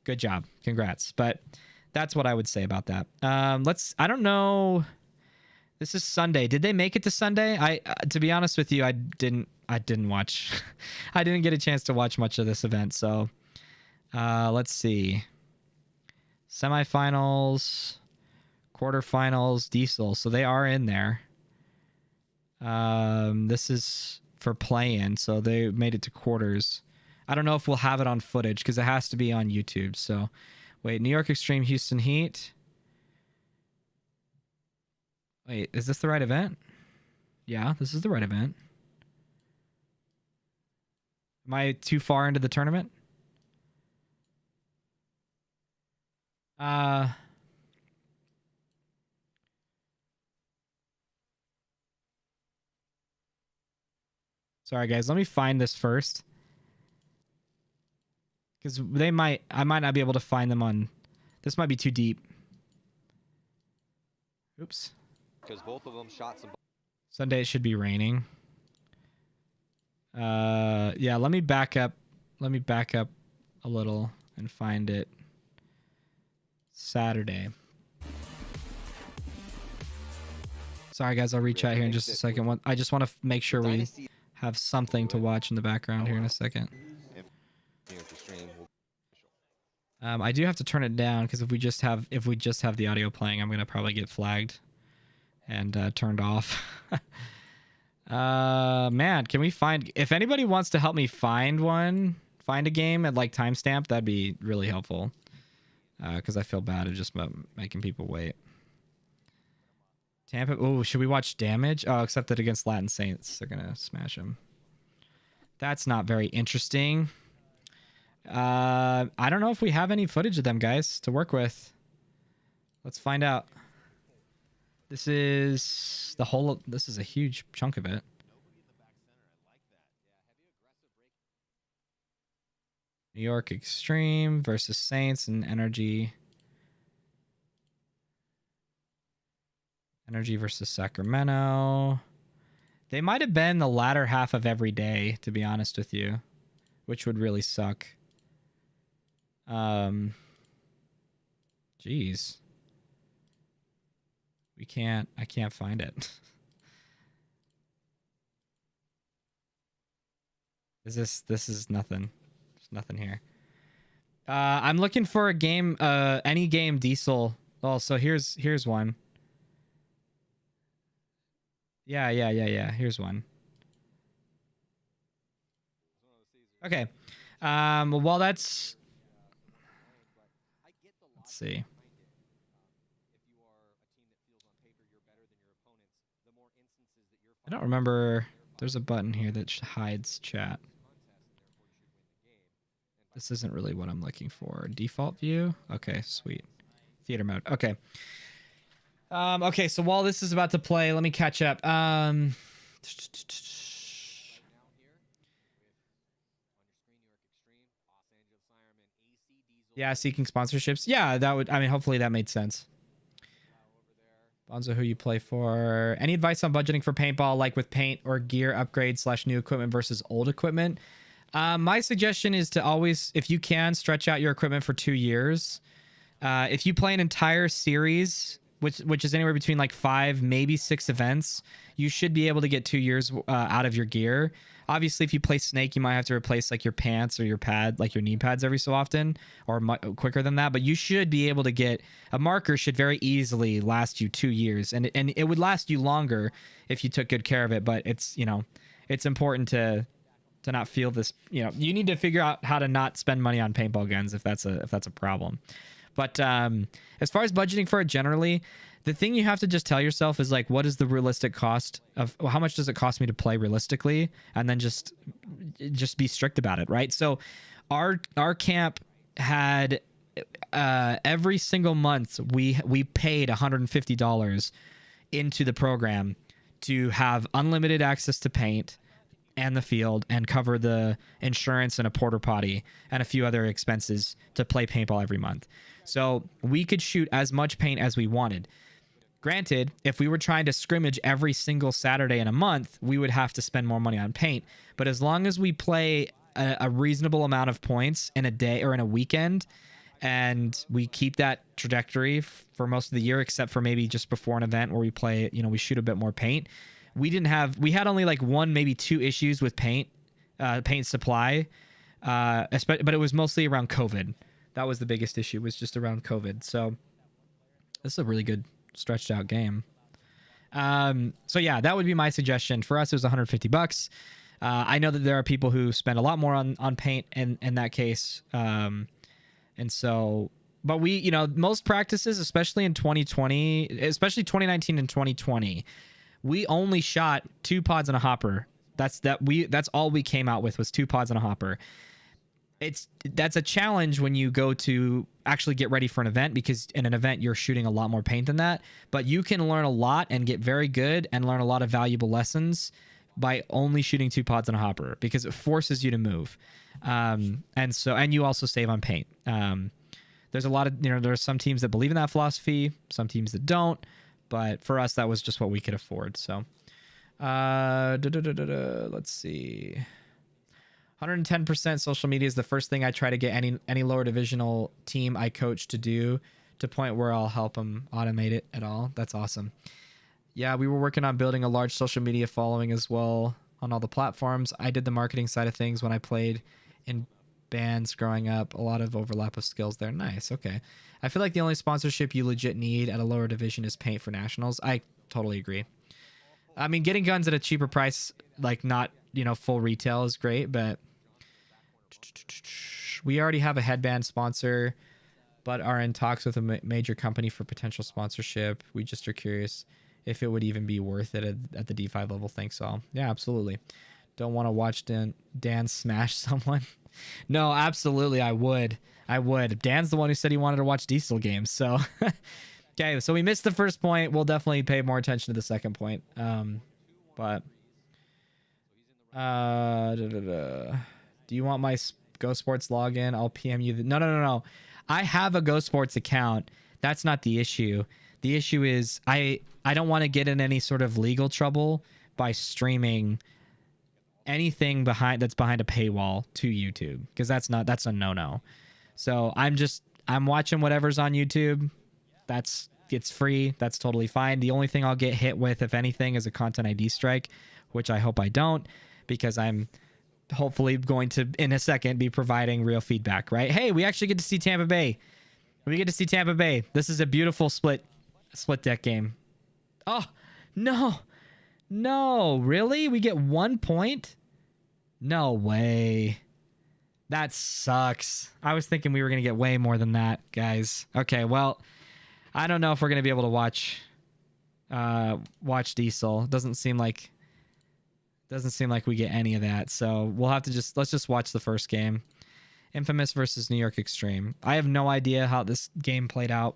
Speaker 1: good job. Congrats. But that's what I would say about that. I don't know. This is Sunday. Did they make it to Sunday? To be honest with you, I didn't watch. I didn't get a chance to watch much of this event. So, let's see. Semifinals, quarterfinals, diesel. So they are in there. This is for play-in, so they made it to quarters. I don't know if we'll have it on footage because it has to be on YouTube. So, wait, New York Extreme, Houston Heat. Wait, is this the right event? Yeah, this is the right event. Am I too far into the tournament? Sorry, guys. Let me find this first. Because I might not be able to find them on... This might be too deep. Oops.
Speaker 2: Because both of them shot some...
Speaker 1: Sunday it should be raining. Yeah, let me back up. Let me back up a little and find it. Saturday. Sorry, guys. I'll reach out here in just a second. I just want to make sure we have something to watch in the background here in a second. I do have to turn it down because if we just have the audio playing, I'm gonna probably get flagged and turned off. Man, can we find... If anybody wants to help me find a game at like timestamp, that'd be really helpful. Because I feel bad at just making people wait. Tampa... Oh, should we watch Damage? Oh, except that against Latin Saints, they're gonna smash him. That's not very interesting. I don't know if we have any footage of them, guys, to work with. Let's find out. This is the whole. This is a huge chunk of it. New York Extreme versus Saints and Energy. Energy versus Sacramento. They might have been the latter half of every day, to be honest with you, which would really suck. Jeez. I can't find it. This is nothing. There's nothing here. I'm looking for a game, any game diesel. Oh, so here's one. Yeah. Here's one. Okay. Well, that's. Let's see. I don't remember. There's a button here that hides chat. This isn't really what I'm looking for. Default view? Okay, sweet. Theater mode. Okay. Okay, so while this is about to play, let me catch up. Yeah, seeking sponsorships. Yeah, that would, I mean, hopefully that made sense. Bonzo, who you play for? Any advice on budgeting for paintball, like with paint or gear upgrades / new equipment versus old equipment? My suggestion is to always, if you can, stretch out your equipment for 2 years. If you play an entire series, which is anywhere between like 5, maybe 6 events, you should be able to get 2 years out of your gear. Obviously, if you play Snake, you might have to replace like your pants or your pad, like your knee pads every so often, or quicker than that. But you should be able to get a marker. Should very easily last you 2 years, and it would last you longer if you took good care of it. But it's it's important to not feel this. You need to figure out how to not spend money on paintball guns if that's a problem. But as far as budgeting for it generally, the thing you have to just tell yourself is like, what is the realistic cost of, well, how much does it cost me to play realistically? And then just be strict about it, right? So our camp had every single month we paid $150 into the program to have unlimited access to paint and the field and cover the insurance and a porta potty and a few other expenses to play paintball every month. So we could shoot as much paint as we wanted. Granted, if we were trying to scrimmage every single Saturday in a month, we would have to spend more money on paint. But as long as we play a reasonable amount of points in a day or in a weekend, and we keep that trajectory for most of the year, except for maybe just before an event where we play, we shoot a bit more paint. We had only like 1, maybe 2 issues with paint supply, but it was mostly around COVID. That was the biggest issue, was just around COVID. So this is a really good stretched out game. So yeah, that would be my suggestion. For us, it was $150. I know that there are people who spend a lot more on paint in that case. And so, but we, most practices, especially in 2020, especially 2019 and 2020, we only shot 2 pods and a hopper. That's all we came out with was 2 pods and a hopper. That's a challenge when you go to actually get ready for an event, because in an event you're shooting a lot more paint than that. But you can learn a lot and get very good and learn a lot of valuable lessons by only shooting 2 pods and a hopper, because it forces you to move. And you also save on paint. There's a lot of, there's some teams that believe in that philosophy, some teams that don't. But for us, that was just what we could afford. So, let's see. 110% social media is the first thing I try to get any lower divisional team I coach to do, to point where I'll help them automate it at all. That's awesome. Yeah, we were working on building a large social media following as well on all the platforms. I did the marketing side of things when I played in bands growing up. A lot of overlap of skills there. Nice. Okay. I feel like the only sponsorship you legit need at a lower division is paint for nationals. I totally agree. I mean, getting guns at a cheaper price, like not, full retail, is great, but we already have a headband sponsor, but are in talks with a major company for potential sponsorship. We just are curious if it would even be worth it at the D5 level. Think so. Yeah, absolutely. Don't want to watch Dan smash someone. No, absolutely. I would. Dan's the one who said he wanted to watch Diesel games. So Okay, so we missed the first point. We'll definitely pay more attention to the second point. But do you want my Go Sports login? I'll PM you. No. I have a Go Sports account. That's not the issue. The issue is I don't want to get in any sort of legal trouble by streaming anything that's behind a paywall to YouTube, because that's a no-no. So I'm watching whatever's on YouTube. It's free. That's totally fine. The only thing I'll get hit with, if anything, is a content ID strike, which I hope I don't, because I'm hopefully going to, in a second, be providing real feedback, right? Hey, we actually get to see Tampa Bay. We get to see Tampa Bay. This is a beautiful split deck game. Oh, no, really? We get 1 point? No way. That sucks. I was thinking we were going to get way more than that, guys. Okay, well, I don't know if we're going to be able to watch Diesel. Doesn't seem like we get any of that. So we'll have to let's just watch the first game. Infamous versus New York Extreme. I have no idea how this game played out.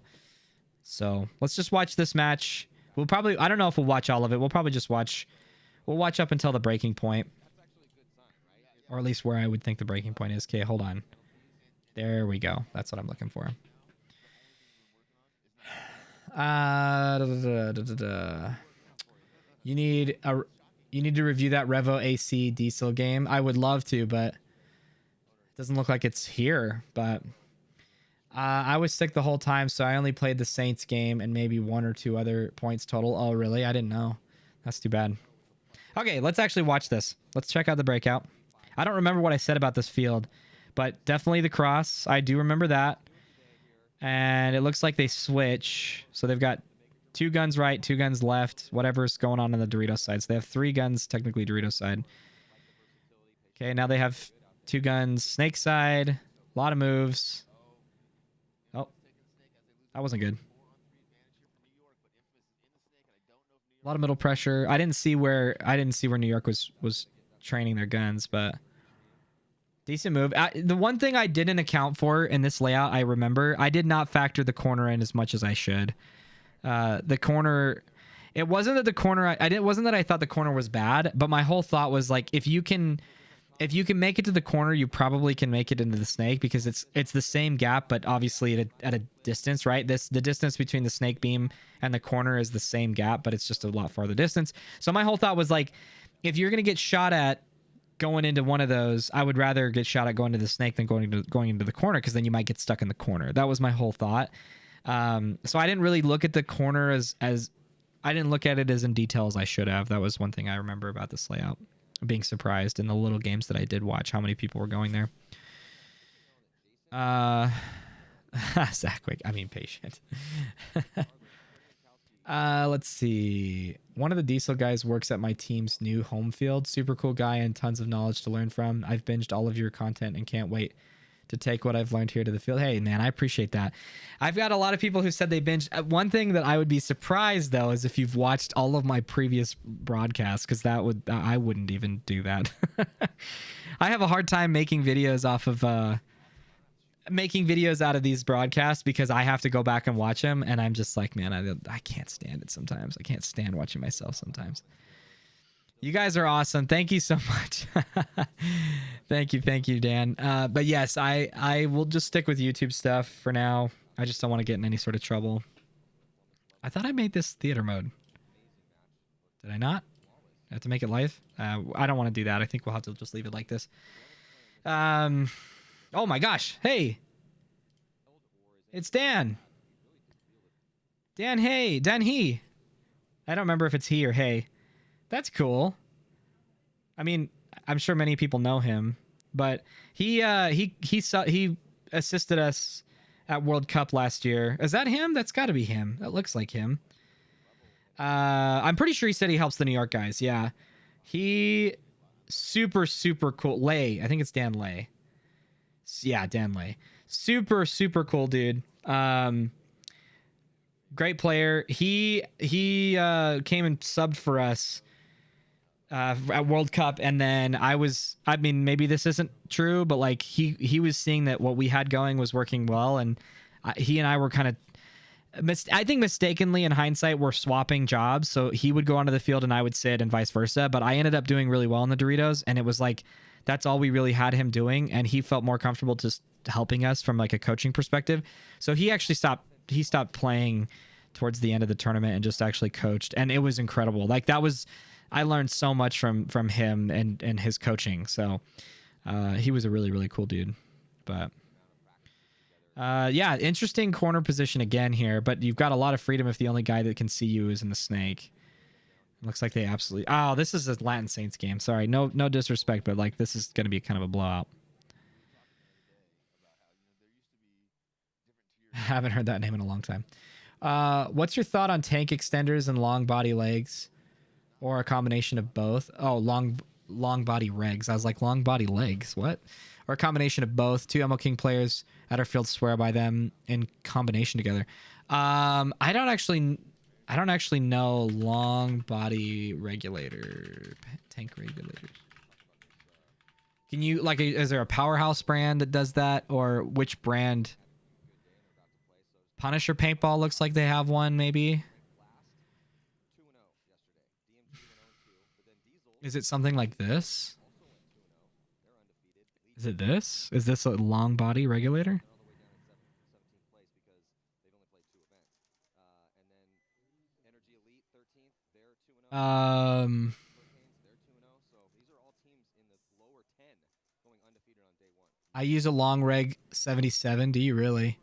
Speaker 1: So let's just watch this match. I don't know if we'll watch all of it. We'll probably just watch up until the breaking point. Or at least where I would think the breaking point is. Okay, hold on. There we go. That's what I'm looking for. You need to review that Revo AC Diesel game. I would love to, but it doesn't look like it's here. But I was sick the whole time, so I only played the Saints game and maybe 1 or 2 other points total. Oh, really? I didn't know. That's too bad. Okay, let's actually watch this. Let's check out the breakout. I don't remember what I said about this field, but definitely the cross. I do remember that. And it looks like they switch. So they've got 2 guns right, 2 guns left, whatever's going on the Doritos side. So they have 3 guns, technically Doritos side. Okay, now they have 2 guns, Snake side. A lot of moves. Oh, that wasn't good. A lot of middle pressure. I didn't see where New York was training their guns, but decent move. The one thing I didn't account for in this layout, I remember, I did not factor the corner in as much as I should. The corner, it wasn't that the corner, it wasn't that I thought the corner was bad, but my whole thought was like, if you can make it to the corner, you probably can make it into the snake, because it's the same gap, but obviously at a distance, right? The distance between the snake beam and the corner is the same gap, but it's just a lot farther distance. So my whole thought was like, if you're gonna get shot at going into one of those, I would rather get shot at going to the snake than going into the corner, because then you might get stuck in the corner. That was my whole thought. So I didn't really look at the corner as I didn't look at it as in detail as I should have. That was one thing I remember about this layout. Being surprised in the little games that I did watch, how many people were going there. Patient. Let's see. One of the Diesel guys works at my team's new home field. Super cool guy and tons of knowledge to learn from. I've binged all of your content and can't wait to take what I've learned here to the field. Hey, man, I appreciate that. I've got a lot of people who said they binged. One thing that I would be surprised, though, is if you've watched all of my previous broadcasts, because I wouldn't even do that. I have a hard time making videos out of these broadcasts, because I have to go back and watch them, and I'm just like, man, I can't stand it sometimes. I can't stand watching myself sometimes. You guys are awesome. Thank you so much. Thank you, Dan. But yes, I will just stick with YouTube stuff for now. I just don't want to get in any sort of trouble. I thought I made this theater mode. Did I not? I have to make it live? I don't want to do that. I think we'll have to just leave it like this. Oh my gosh. Hey. It's Dan. Dan He. I don't remember if it's he or hey. That's cool. I mean, I'm sure many people know him, but he assisted us at World Cup last year. Is that him? That's got to be him. That looks like him. I'm pretty sure he said he helps the New York guys. Yeah. He super cool. Lay. I think it's Dan Lay. Yeah, Dan Lay. Super cool dude. Great player. He came and subbed for us at World Cup, and then maybe this isn't true, but like he was seeing that what we had going was working well, and he and I were kind of I think mistakenly in hindsight we're swapping jobs, so he would go onto the field and I would sit and vice versa, but I ended up doing really well in the Doritos, and it was like that's all we really had him doing, and he felt more comfortable just helping us from like a coaching perspective. So he actually stopped playing towards the end of the tournament and just actually coached, and it was incredible. Like I learned so much from him and his coaching. So he was a really cool dude. But yeah, interesting corner position again here, but you've got a lot of freedom if the only guy that can see you is in the snake. It looks like they absolutely... Oh, this is a Latin Saints game. Sorry, no disrespect, but like this is going to be kind of a blowout. Haven't heard that name in a long time. What's your thought on tank extenders and long body legs, or a combination of both? Oh, long body regs. I was like, long body legs, what? Or a combination of both. Two ML King players at our field swear by them in combination together. I don't actually know long body regulator, tank regulators. Can you, like, is there a powerhouse brand that does that, or which brand? Punisher Paintball looks like they have one, maybe. Is it something like this? Is it this? Is this a long body regulator? I use a long reg 77. Do you really?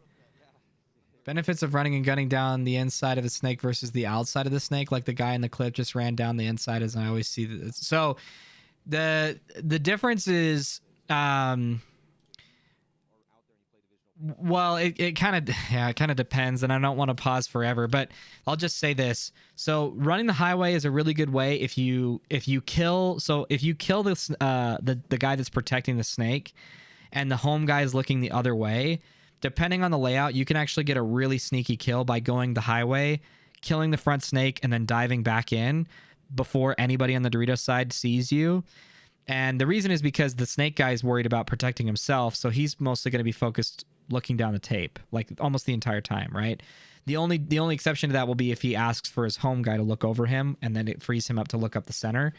Speaker 1: Benefits of running and gunning down the inside of the snake versus the outside of the snake, like the guy in the clip just ran down the inside, as I always see this. So the difference is, well, it kind of depends, and I don't want to pause forever, but I'll just say this. So running the highway is a really good way if you kill this the guy that's protecting the snake, and the home guy is looking the other way. Depending on the layout, you can actually get a really sneaky kill by going the highway, killing the front snake, and then diving back in before anybody on the Doritos side sees you. And the reason is because the snake guy is worried about protecting himself, so he's mostly going to be focused looking down the tape, like almost the entire time, right? The only exception to that will be if he asks for his home guy to look over him, and then it frees him up to look up the center.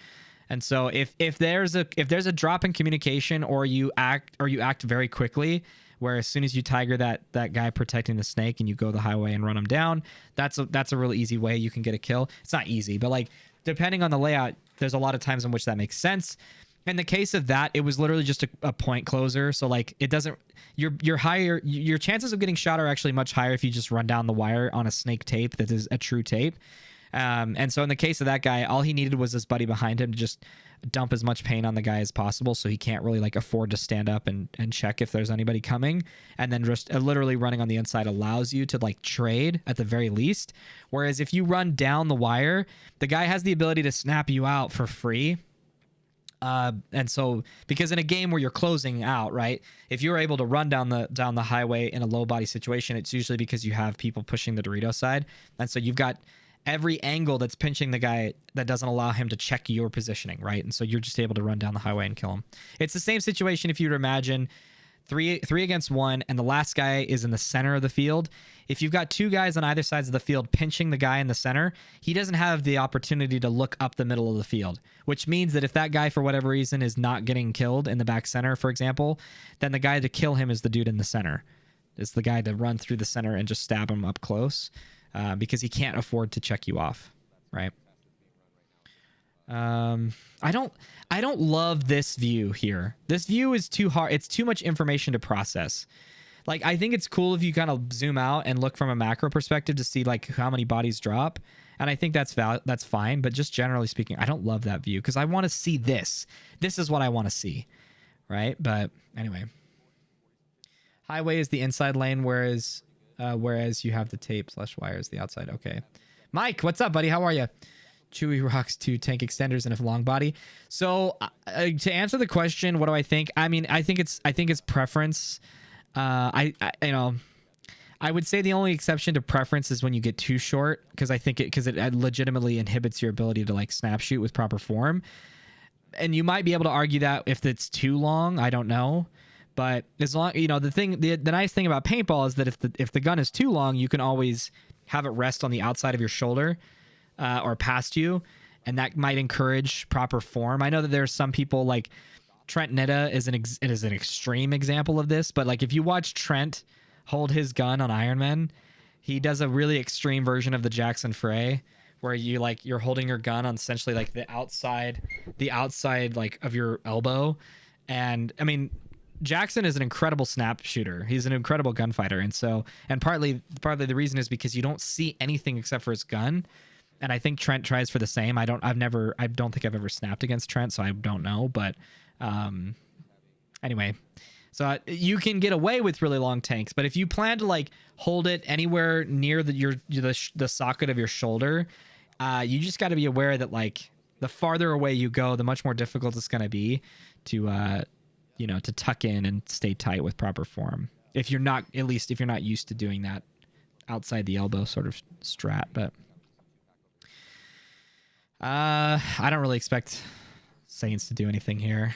Speaker 1: And so if there's a drop in communication, or you act very quickly, where as soon as you tiger that guy protecting the snake and you go the highway and run him down, that's a really easy way you can get a kill. It's not easy, but like depending on the layout, there's a lot of times in which that makes sense. In the case of that, it was literally just a point closer. So like it doesn't, your chances of getting shot are actually much higher if you just run down the wire on a snake tape that is a true tape. And so in the case of that guy, all he needed was his buddy behind him to just dump as much pain on the guy as possible, so he can't really like afford to stand up and check if there's anybody coming. And then just literally running on the inside allows you to like trade at the very least. Whereas if you run down the wire, the guy has the ability to snap you out for free. And so because in a game where you're closing out, right, if you're able to run down the highway in a low body situation, it's usually because you have people pushing the Dorito side. And so you've got every angle that's pinching the guy that doesn't allow him to check your positioning, right? And so you're just able to run down the highway and kill him. It's the same situation if you were to imagine three against one, and the last guy is in the center of the field. If you've got two guys on either sides of the field pinching the guy in the center, he doesn't have the opportunity to look up the middle of the field, which means that if that guy, for whatever reason, is not getting killed in the back center, for example, then the guy to kill him is the dude in the center. It's the guy to run through the center and just stab him up close. Because he can't afford to check you off, right? I don't love this view here. This view is too hard. It's too much information to process. Like, I think it's cool if you kind of zoom out and look from a macro perspective to see like how many bodies drop, and I think that's fine. But just generally speaking, I don't love that view because I want to see this. This is what I want to see, right? But anyway, highway is the inside lane, whereas you have the tape / wires the outside. Okay. Mike, what's up, buddy? How are you? Chewy rocks 2 tank extenders and a long body. So to answer the question, what do I think? I mean, I think it's preference. I would say the only exception to preference is when you get too short, because it legitimately inhibits your ability to like snap shoot with proper form. And you might be able to argue that if it's too long, I don't know. But as long, the nice thing about paintball is that if the gun is too long, you can always have it rest on the outside of your shoulder or past you, and that might encourage proper form. I know that there's some people like Trent Nitta is an extreme example of this, but like if you watch Trent hold his gun on Iron Man, he does a really extreme version of the Jackson Frey where you're holding your gun on essentially like the outside like of your elbow. And I mean, Jackson is an incredible snap shooter. He's an incredible gunfighter. And partly the reason is because you don't see anything except for his gun. And I think Trent tries for the same. I don't think I've ever snapped against Trent, so I don't know. But anyway, so you can get away with really long tanks, but if you plan to like hold it anywhere near the socket of your shoulder, you just got to be aware that like the farther away you go, the much more difficult it's going to be to to tuck in and stay tight with proper form. If you're not used to doing that outside the elbow sort of strat. But I don't really expect Saints to do anything here,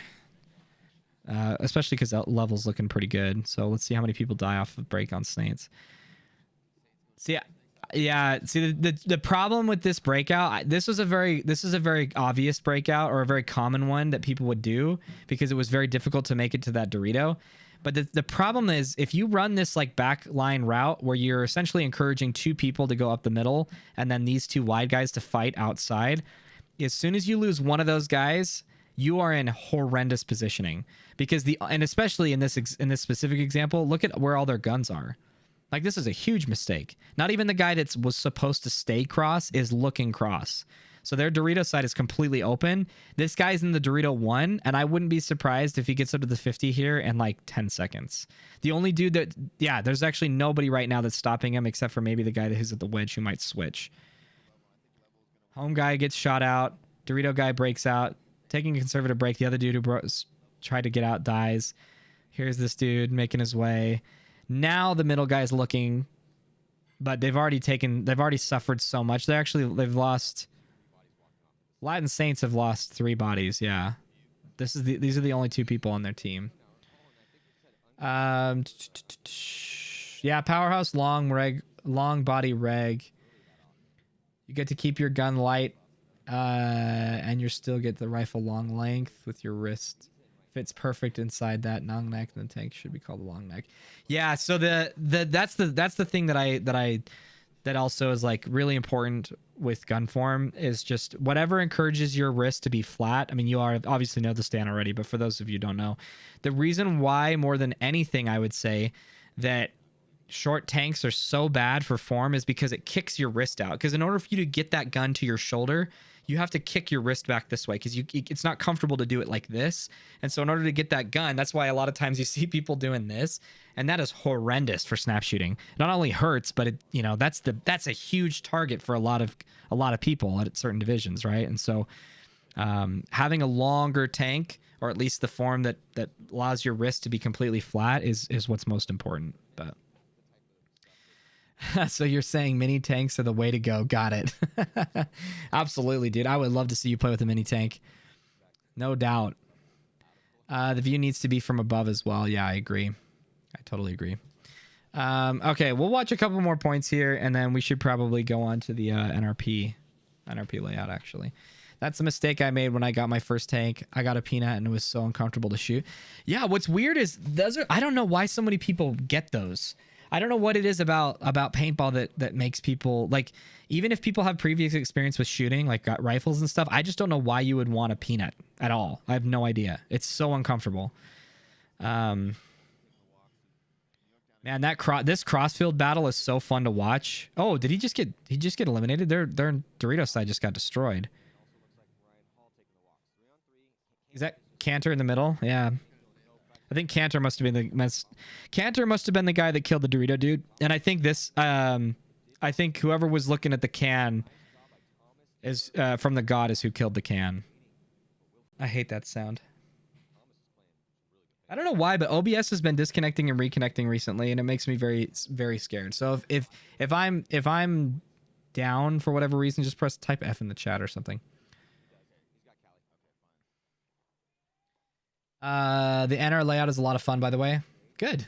Speaker 1: especially because that level's looking pretty good. So let's see how many people die off of break on Saints. See, yeah. See, the problem with this breakout, this is a very obvious breakout, or a very common one that people would do because it was very difficult to make it to that Dorito. But the problem is, if you run this like back line route where you're essentially encouraging two people to go up the middle and then these two wide guys to fight outside, as soon as you lose one of those guys, you are in horrendous positioning. Because and especially in this specific example, look at where all their guns are. Like, this is a huge mistake. Not even the guy that was supposed to stay cross is looking cross. So their Dorito side is completely open. This guy's in the Dorito 1, and I wouldn't be surprised if he gets up to the 50 here in like 10 seconds. The only dude there's actually nobody right now that's stopping him except for maybe the guy who's at the wedge who might switch. Home guy gets shot out. Dorito guy breaks out, taking a conservative break. The other dude who tried to get out dies. Here's this dude making his way. Now the middle guy's looking, but they've already suffered so much. They've lost. Latin Saints have lost 3 bodies. Yeah, these are the only 2 people on their team. Yeah, powerhouse long body reg. You get to keep your gun light, and you still get the rifle long length with your wrist. Fits perfect inside that long neck, and the tank should be called a long neck. Yeah, so that's the thing that also is like really important with gun form, is just whatever encourages your wrist to be flat. I mean, you obviously know the stand already, but for those of you who don't know, the reason why more than anything I would say that short tanks are so bad for form is because it kicks your wrist out. Because in order for you to get that gun to your shoulder, you have to kick your wrist back this way, because it's not comfortable to do it like this. And so in order to get that gun, that's why a lot of times you see people doing this, and that is horrendous for snap shooting. Not only hurts, but that's a huge target for a lot of people at certain divisions, right? And so having a longer tank, or at least the form that allows your wrist to be completely flat, is what's most important. But so you're saying mini tanks are the way to go. Got it. Absolutely, dude. I would love to see you play with a mini tank. No doubt. The view needs to be from above as well. Yeah, I agree. I totally agree. Okay, we'll watch a couple more points here, and then we should probably go on to the NRP layout, actually. That's a mistake I made when I got my first tank. I got a peanut, and it was so uncomfortable to shoot. Yeah, what's weird is I don't know why so many people get those. I don't know what it is about paintball that makes people, like, even if people have previous experience with shooting, like got rifles and stuff, I just don't know why you would want a peanut at all. I have no idea. It's so uncomfortable. Man, this crossfield battle is so fun to watch. Oh, did he just get eliminated? Their Dorito side just got destroyed. Is that Cantor in the middle? Yeah. I think Cantor must have been the guy that killed the Dorito dude. And I think I think whoever was looking at the can is from the god is who killed the can. I hate that sound. I don't know why, but OBS has been disconnecting and reconnecting recently, and it makes me very, very scared. So if I'm down for whatever reason, just type F in the chat or something. The NR layout is a lot of fun, by the way. Good.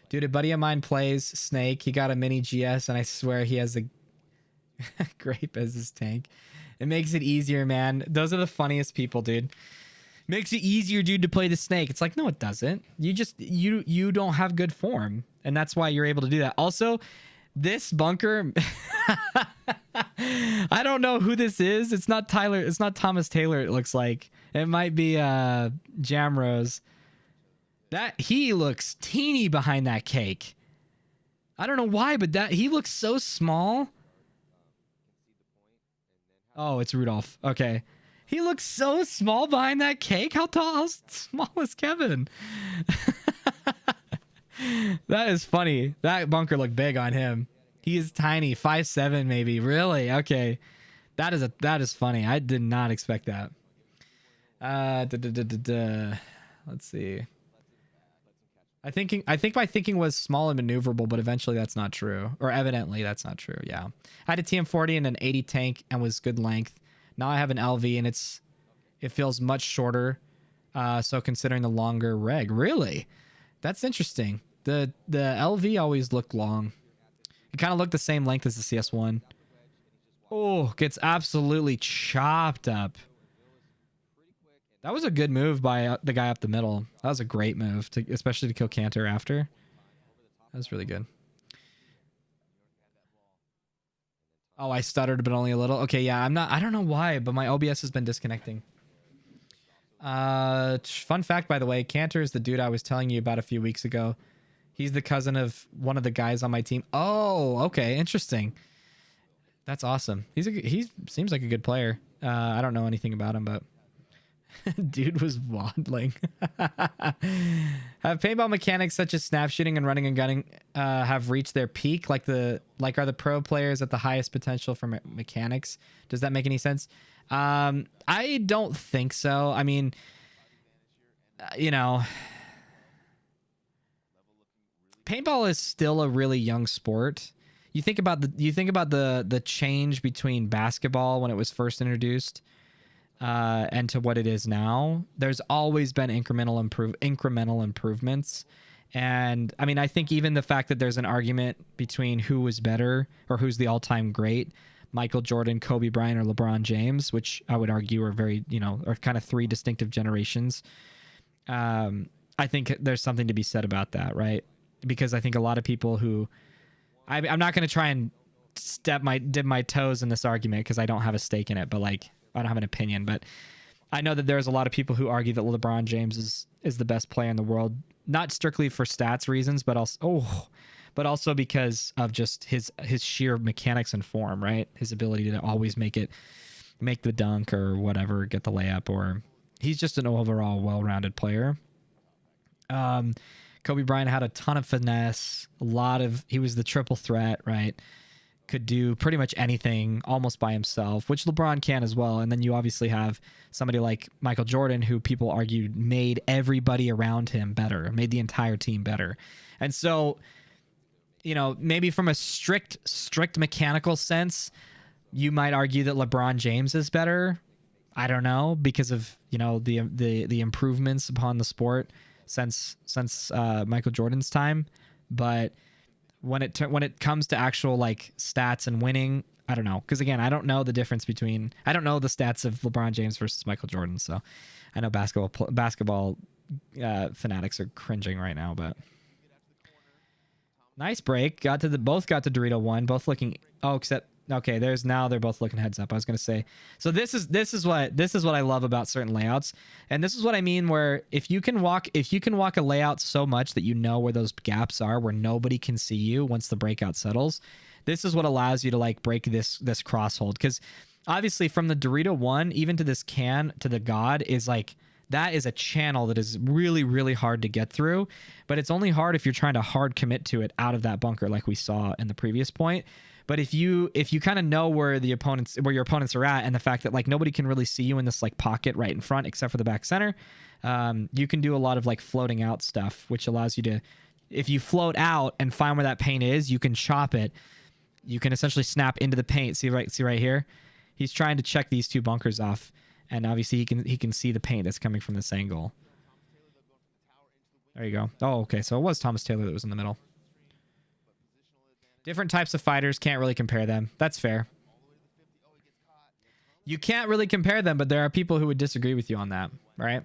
Speaker 1: Dude, a buddy of mine plays Snake. He got a mini GS, and I swear he has a grape as his tank. It makes it easier, man. Those are the funniest people, dude. Makes it easier, dude, to play the Snake. It's like, no, it doesn't. You don't have good form, and that's why you're able to do that. Also, this bunker, I don't know who this is. It's not Tyler. It's not Thomas Taylor. It looks like it might be Jamrose. That he looks teeny behind that cake. I don't know why, but that he looks so small. Oh, it's Rudolph. Okay. He looks so small behind that cake. How tall, how small is Kevin? That is funny. That bunker looked big on him. He is tiny, 5'7" maybe. Really? Okay. That is funny. I did not expect that. Let's see. I think my thinking was small and maneuverable, but eventually that's not true. Or evidently that's not true. Yeah. I had a TM40 and an 80 tank and was good length. Now I have an LV and it feels much shorter. So considering the longer reg. Really? That's interesting. The LV always looked long. It kind of looked the same length as the CS1. Oh, gets absolutely chopped up. That was a good move by the guy up the middle. That was a great move, especially to kill Cantor after. That was really good. Oh, I stuttered, but only a little. Okay, yeah, I don't know why, but my OBS has been disconnecting. Fun fact, by the way, Cantor is the dude I was telling you about a few weeks ago. He's the cousin of one of the guys on my team. Oh, okay, interesting. That's awesome. He seems like a good player. I don't know anything about him, but dude was waddling. Have paintball mechanics such as snap shooting and running and gunning have reached their peak? Like are the pro players at the highest potential for mechanics? Does that make any sense? I don't think so. I mean, you know, paintball is still a really young sport. You think about the change between basketball when it was first introduced and to what it is now. There's always been incremental improvements. And I mean, I think even the fact that there's an argument between who was better or who's the all-time great, Michael Jordan, Kobe Bryant, or LeBron James, which I would argue are are kind of three distinctive generations. I think there's something to be said about that, right? Because I think a lot of people who I'm not going to try and dip my toes in this argument because I don't have a stake in it, but like I don't have an opinion. But I know that there's a lot of people who argue that LeBron James is the best player in the world, not strictly for stats reasons, but also because of just his sheer mechanics and form, right? His ability to always make the dunk or whatever, get the layup, or he's just an overall well-rounded player. Kobe Bryant had a ton of finesse, he was the triple threat, right? Could do pretty much anything almost by himself, which LeBron can as well. And then you obviously have somebody like Michael Jordan, who people argued made everybody around him better, made the entire team better. And so, you know, maybe from a strict mechanical sense, you might argue that LeBron James is better. I don't know, because of, you know, the improvements upon the sport since Michael Jordan's time. But when it comes to actual like stats and winning, I don't know, because again, I don't know the stats of LeBron James versus Michael Jordan. So I know basketball fanatics are cringing right now, but nice break. Both got to Dorito 1, both looking. Oh, except okay. They're both looking heads up. I was gonna say. So this is what I love about certain layouts, and this is what I mean. Where if you can walk a layout so much that you know where those gaps are, where nobody can see you once the breakout settles, this is what allows you to like break this crosshold. Because obviously from the Dorito 1 even to this can to the God is like. That is a channel that is really, really hard to get through, but it's only hard if you're trying to hard commit to it out of that bunker, like we saw in the previous point. But if you kind of know where your opponents are at, and the fact that like nobody can really see you in this like pocket right in front except for the back center, you can do a lot of like floating out stuff, which allows you to, if you float out and find where that paint is, you can chop it. You can essentially snap into the paint. See right here, he's trying to check these two bunkers off. And obviously he can see the paint that's coming from this angle. There you go. Oh, okay. So it was Thomas Taylor that was in the middle. Different types of fighters. Can't really compare them. That's fair. You can't really compare them, but there are people who would disagree with you on that, right?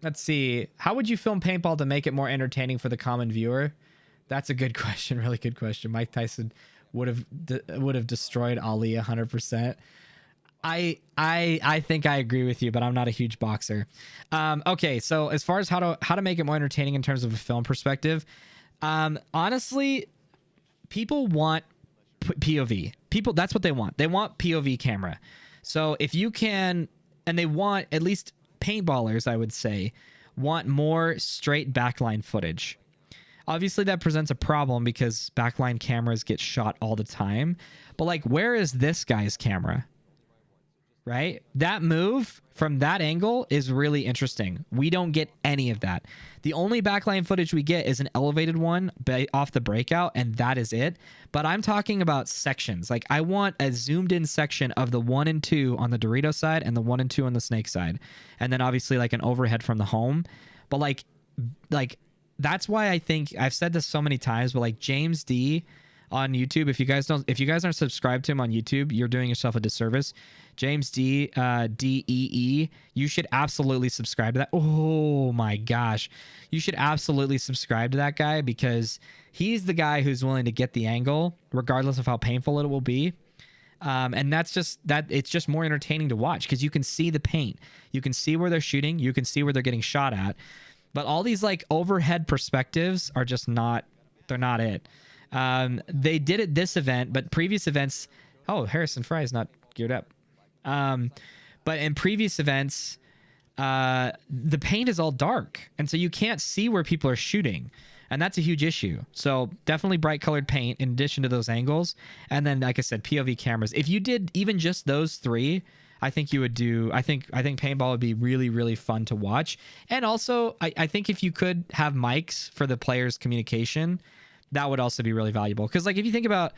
Speaker 1: Let's see. How would you film paintball to make it more entertaining for the common viewer? That's a good question. Really good question. Mike Tyson would have destroyed Ali 100%. I think I agree with you, but I'm not a huge boxer. Okay, so as far as how to make it more entertaining in terms of a film perspective, honestly, people want POV. People, that's what they want. They want POV camera. So if you can, and they want, at least paintballers, I would say, want more straight backline footage. Obviously, that presents a problem because backline cameras get shot all the time. But like, where is this guy's camera? Right? That move from that angle is really interesting. We don't get any of that. The only backline footage we get is an elevated one off the breakout, and that is it. But I'm talking about sections. Like, I want a zoomed in section of the 1 and 2 on the Dorito side and the 1 and 2 on the Snake side. And then obviously like an overhead from the home. But like that's why I think I've said this so many times, but like James D on YouTube, if you guys aren't subscribed to him on YouTube, you're doing yourself a disservice. James D, DEE, you should absolutely subscribe to that. Oh my gosh. You should absolutely subscribe to that guy because he's the guy who's willing to get the angle regardless of how painful it will be. And that's just that. It's just more entertaining to watch because you can see the paint. You can see where they're shooting. You can see where they're getting shot at. But all these like overhead perspectives are just not, they're not it. They did it this event, but previous events, oh, Harrison Fry is not geared up. But in previous events, the paint is all dark. And so you can't see where people are shooting. And that's a huge issue. So definitely bright colored paint in addition to those angles. And then, like I said, POV cameras. If you did even just those three, I think you would do, I think paintball would be really, really fun to watch. And also, I think if you could have mics for the players' communication, that would also be really valuable. Because like if you think about,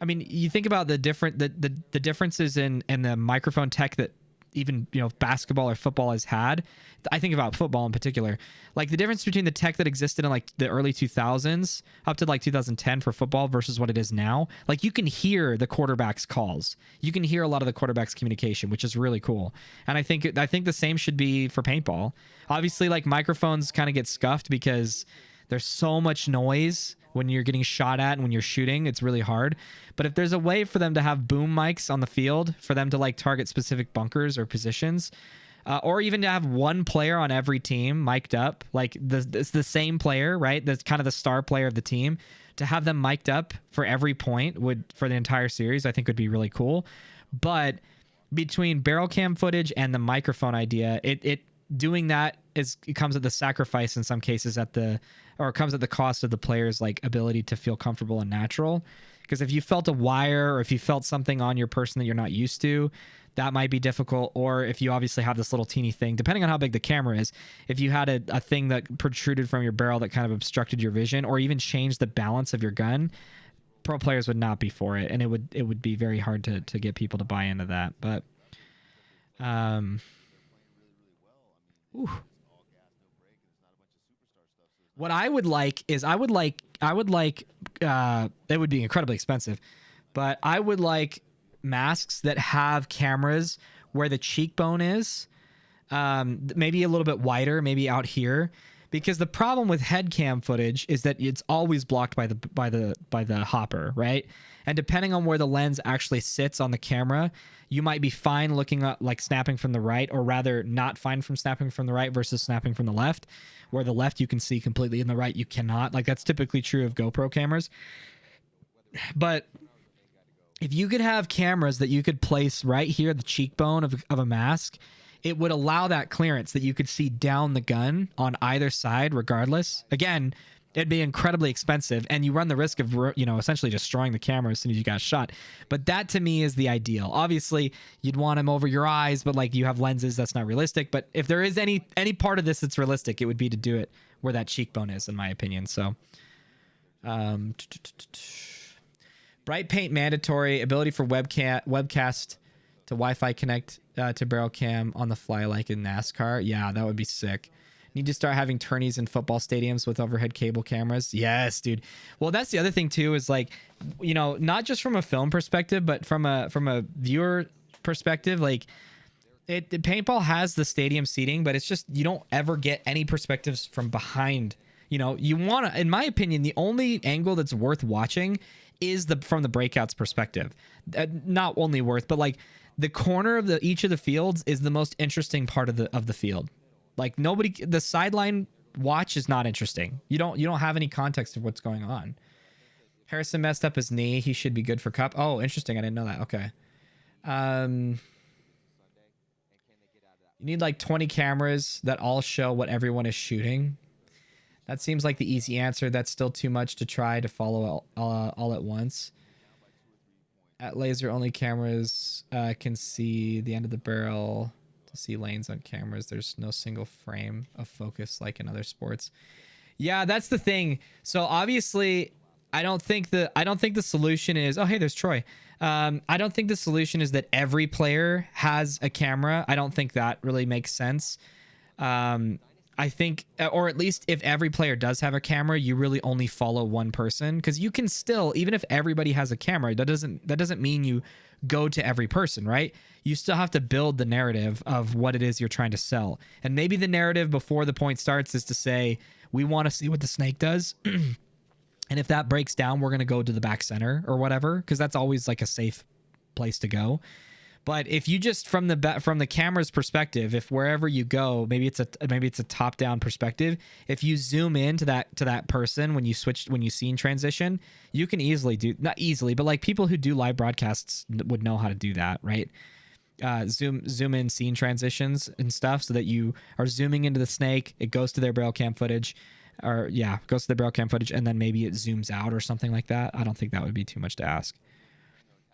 Speaker 1: I mean, you think about the differences in the microphone tech that even, you know, basketball or football has had. I think about football in particular, like the difference between the tech that existed in like the early 2000s up to like 2010 for football versus what it is now. Like you can hear the quarterback's calls. You can hear a lot of the quarterback's communication, which is really cool. And I think the same should be for paintball. Obviously, like microphones kind of get scuffed because there's so much noise when you're getting shot at and when you're shooting. It's really hard. But if there's a way for them to have boom mics on the field for them to like target specific bunkers or positions, or even to have one player on every team mic'd up, like it's the same player, right? That's kind of the star player of the team. To have them mic'd up for every point for the entire series, I think would be really cool. But between barrel cam footage and the microphone idea, it doing that it comes at the sacrifice in some cases or it comes at the cost of the player's like ability to feel comfortable and natural. Because if you felt a wire or if you felt something on your person that you're not used to, that might be difficult. Or if you obviously have this little teeny thing, depending on how big the camera is, if you had a thing that protruded from your barrel that kind of obstructed your vision or even changed the balance of your gun, pro players would not be for it. And it would be very hard to get people to buy into that. But what I would like is it would be incredibly expensive, but I would like masks that have cameras where the cheekbone is, maybe a little bit wider, maybe out here, because the problem with head cam footage is that it's always blocked by the hopper, right? And depending on where the lens actually sits on the camera, you might be fine looking at like snapping from the right, or rather not fine from snapping from the right versus snapping from the left, where the left you can see completely and the right you cannot. Like that's typically true of GoPro cameras. But if you could have cameras that you could place right here, the cheekbone of a mask, it would allow that clearance that you could see down the gun on either side regardless. Again, it'd be incredibly expensive and you run the risk of, you know, essentially destroying the camera as soon as you got shot. But that to me is the ideal. Obviously, you'd want them over your eyes, but like you have lenses, that's not realistic. But if there is any part of this that's realistic, it would be to do it where that cheekbone is, in my opinion. So, bright paint mandatory, ability for webcast to Wi-Fi connect to barrel cam on the fly like in NASCAR. Yeah, that would be sick. Need to start having tourneys in football stadiums with overhead cable cameras. Yes, dude. Well, that's the other thing too, is like, you know, not just from a film perspective, but from a viewer perspective, like paintball has the stadium seating, but it's just, you don't ever get any perspectives from behind. You know, you want to, in my opinion, the only angle that's worth watching is from the breakouts perspective. Not only worth, but like the corner of each of the fields is the most interesting part of the field. Like the sideline watch is not interesting. You don't have any context of what's going on. Harrison messed up his knee. He should be good for cup. Oh, interesting. I didn't know that. Okay. You need like 20 cameras that all show what everyone is shooting. That seems like the easy answer. That's still too much to try to follow all at once. At laser only cameras can see the end of the barrel. See lanes on cameras. There's no single frame of focus like in other sports. Yeah, that's the thing. So obviously, I don't think the solution is, oh hey, there's Troy. I don't think the solution is that every player has a camera. I don't think that really makes sense. I think, or at least if every player does have a camera, you really only follow one person, because you can still, even if everybody has a camera, that doesn't mean you go to every person, right? You still have to build the narrative of what it is you're trying to sell. And maybe the narrative before the point starts is to say, we want to see what the snake does. And if that breaks down, we're going to go to the back center or whatever, because that's always like a safe place to go. But if you just from the camera's perspective, if wherever you go, maybe it's a top down perspective. If you zoom in to that person when you scene transition, you can easily not easily, but like people who do live broadcasts would know how to do that, right? Zoom in scene transitions and stuff so that you are zooming into the snake. It goes to their barrel cam footage, goes to the barrel cam footage, and then maybe it zooms out or something like that. I don't think that would be too much to ask.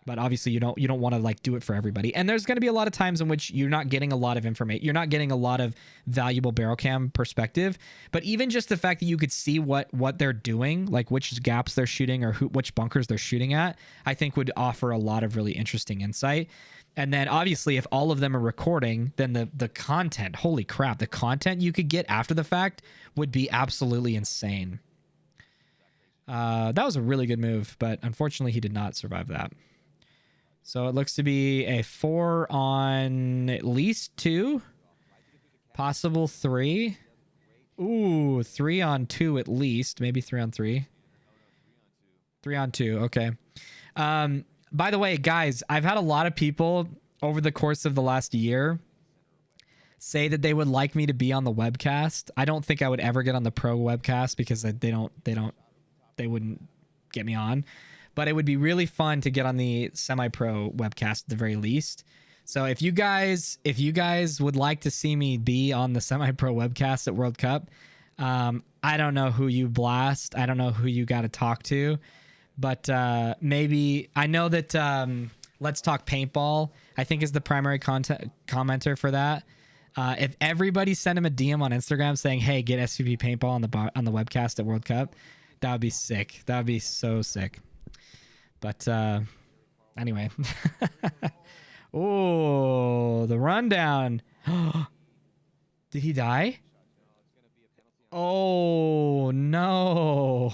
Speaker 1: But obviously you don't want to like do it for everybody. And there's going to be a lot of times in which you're not getting a lot of information. You're not getting a lot of valuable barrel cam perspective. But even just the fact that you could see what they're doing, like which gaps they're shooting or which bunkers they're shooting at, I think would offer a lot of really interesting insight. And then obviously if all of them are recording, then the content, holy crap, the content you could get after the fact would be absolutely insane. That was a really good move, but unfortunately he did not survive that. So it looks to be a 4 on at least 2, possible 3. Ooh, 3 on 2 at least, maybe 3 on 3. 3 on 2, okay. By the way, guys, I've had a lot of people over the course of the last year say that they would like me to be on the webcast. I don't think I would ever get on the pro webcast because they wouldn't get me on. But it would be really fun to get on the semi-pro webcast at the very least. So if you guys would like to see me be on the semi-pro webcast at World Cup, I don't know who you blast. I don't know who you got to talk to, but maybe I know that Let's Talk Paintball, I think, is the primary commenter for that. If everybody sent him a DM on Instagram saying, "Hey, get SVP Paintball on the webcast at World Cup," that would be sick. That would be so sick. But anyway. Oh, the rundown. Did he die? Oh, no.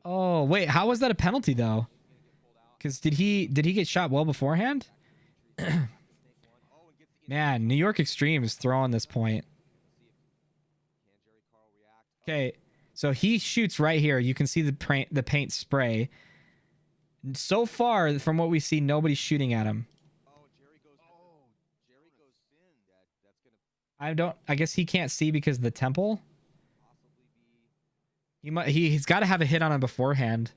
Speaker 1: Oh, wait. How was that a penalty, though? Because did he get shot well beforehand? Man, New York Extreme is throwing this point. Okay, so he shoots right here. You can see the paint spray. So far, from what we see, nobody's shooting at him. I guess he can't see because of the temple. He's got to have a hit on him beforehand.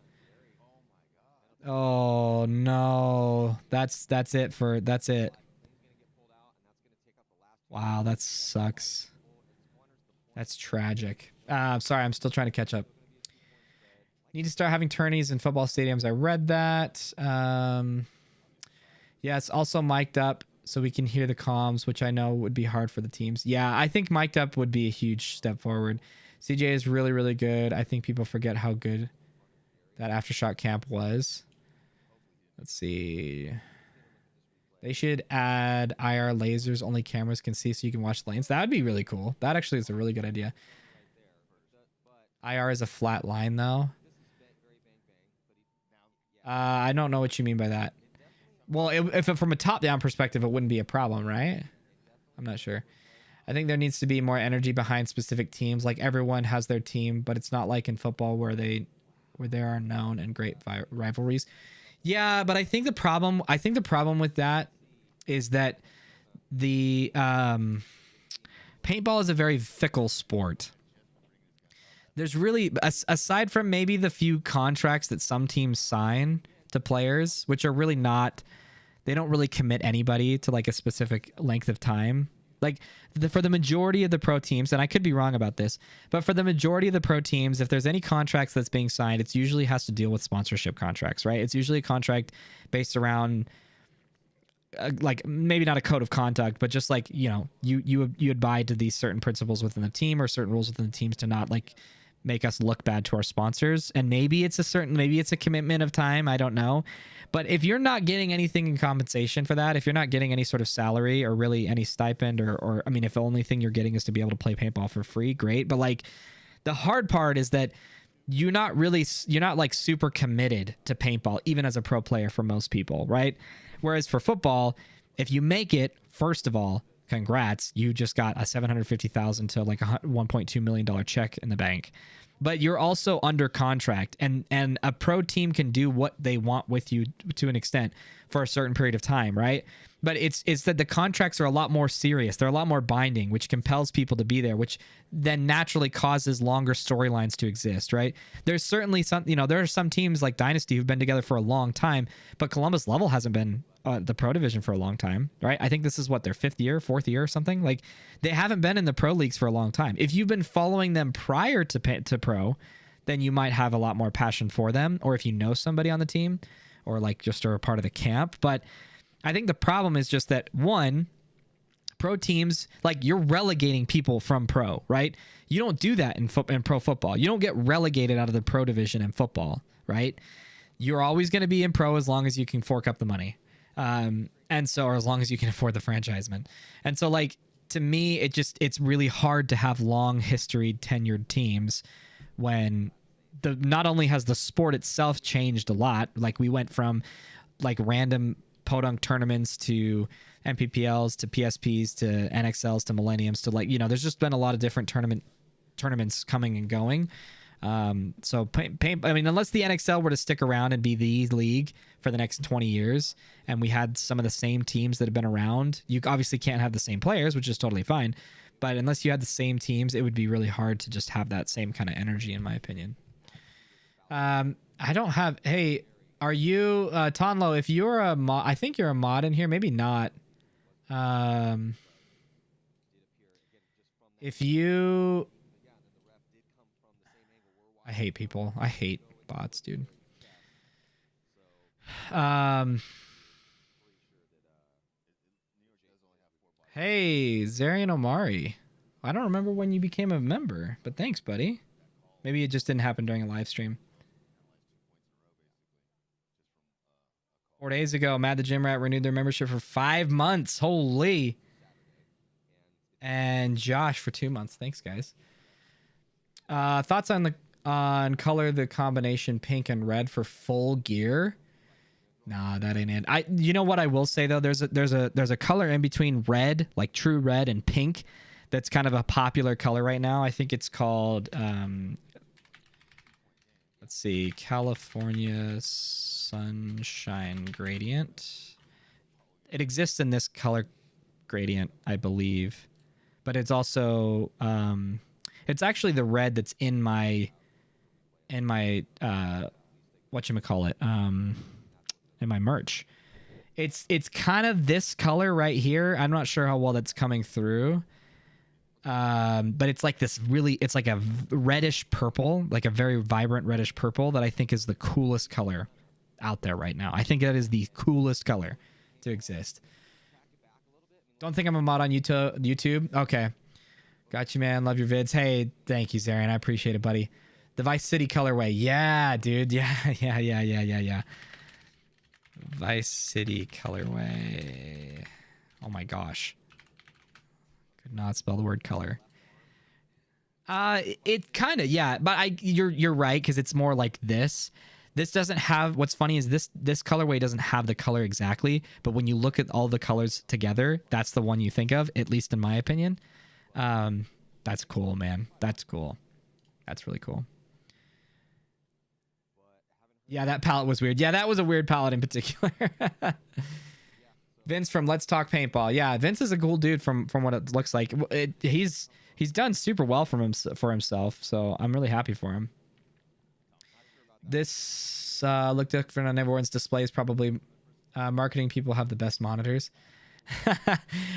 Speaker 1: Oh no, that's it. Wow, that sucks. That's tragic. Sorry, I'm still trying to catch up. Need to start having tourneys in football stadiums. I read that. Yeah, it's also mic'd up so we can hear the comms, which I know would be hard for the teams. Yeah, I think mic'd up would be a huge step forward. CJ is really, really good. I think people forget how good that Aftershock camp was. Let's see. They should add IR lasers only cameras can see so you can watch lanes. That would be really cool. That actually is a really good idea. IR is a flat line though. I don't know what you mean by that. Well, if from a top-down perspective, it wouldn't be a problem, right? I'm not sure. I think there needs to be more energy behind specific teams. Like everyone has their team, but it's not like in football where there are known and great rivalries. Yeah, but I think the problem with that is that the paintball is a very fickle sport. There's really, aside from maybe the few contracts that some teams sign to players, which are really not, they don't really commit anybody to like a specific length of time. Like for the majority of the pro teams, and I could be wrong about this, but for the majority of the pro teams, if there's any contracts that's being signed, it's usually has to deal with sponsorship contracts, right? It's usually a contract based around like maybe not a code of conduct, but just like, you know, you abide to these certain principles within the team or certain rules within the teams to not like make us look bad to our sponsors. And maybe it's a commitment of time. I don't know. But if you're not getting anything in compensation for that, if you're not getting any sort of salary or really any stipend or I mean, if the only thing you're getting is to be able to play paintball for free, great. But like the hard part is that you're not like super committed to paintball, even as a pro player for most people, right? Whereas for football, if you make it, first of all, congrats, you just got a $750,000 to like a $1.2 million check in the bank. But you're also under contract, and a pro team can do what they want with you to an extent for a certain period of time, right? But it's that the contracts are a lot more serious. They're a lot more binding, which compels people to be there, which then naturally causes longer storylines to exist, right? There's certainly some, you know, there are some teams like Dynasty who've been together for a long time, but Columbus Level hasn't been the pro division for a long time, right? I think this is what, their fourth year or something. Like they haven't been in the pro leagues for a long time. If you've been following them prior to pro, then you might have a lot more passion for them, or if you know somebody on the team or like just are a part of the camp. But I think the problem is just that, one, pro teams, like you're relegating people from pro, right? You don't do that in pro football. You don't get relegated out of the pro division in football, right? You're always going to be in pro as long as you can fork up the money. And so, or as long as you can afford the franchisement. And so like, to me, it's really hard to have long history tenured teams when not only has the sport itself changed a lot, like we went from like random podunk tournaments to NPPLs to PSPs to NXLs to Millenniums to like, you know, there's just been a lot of different tournaments coming and going. So I mean, unless the NXL were to stick around and be the league for the next 20 years, and we had some of the same teams that have been around, you obviously can't have the same players, which is totally fine. But unless you had the same teams, it would be really hard to just have that same kind of energy, in my opinion. I don't have, hey, are you, Tonlo, if you're a mod, I think you're a mod in here, maybe not. If you, I hate people. I hate bots, dude. Hey, Zarian Omari. I don't remember when you became a member, but thanks, buddy. Maybe it just didn't happen during a live stream. 4 days ago, Matt the Gym Rat renewed their membership for 5 months. Holy. And Josh for 2 months. Thanks, guys. Thoughts on color, the combination pink and red for full gear? Nah, that ain't it. You know what I will say though, there's a color in between red, like true red, and pink that's kind of a popular color right now. I think it's called let's see, California Sunshine Gradient. It exists in this color gradient, I believe, but it's also it's actually the red that's in my whatchamacallit, in my merch. It's kind of this color right here. I'm not sure how well that's coming through. But it's like this really, it's like a reddish purple, like a very vibrant reddish purple that I think is the coolest color out there right now. I think that is the coolest color to exist. Don't think I'm a mod on YouTube. Okay. Got you, man. Love your vids. Hey, thank you, Zarian. I appreciate it, buddy. The Vice City colorway. Yeah, dude. Yeah. Vice City colorway. Oh my gosh. Could not spell the word color. It kind of, yeah, but you're right, because it's more like this. This doesn't have, what's funny is this colorway doesn't have the color exactly, but when you look at all the colors together, that's the one you think of, at least in my opinion. That's cool, man. That's cool. That's really cool. Yeah, that palette was weird. Yeah, that was a weird palette in particular. Vince from Let's Talk Paintball. Yeah, Vince is a cool dude from what it looks like. He's done super well for himself, so I'm really happy for him. This looked different on everyone's displays. Probably marketing people have the best monitors.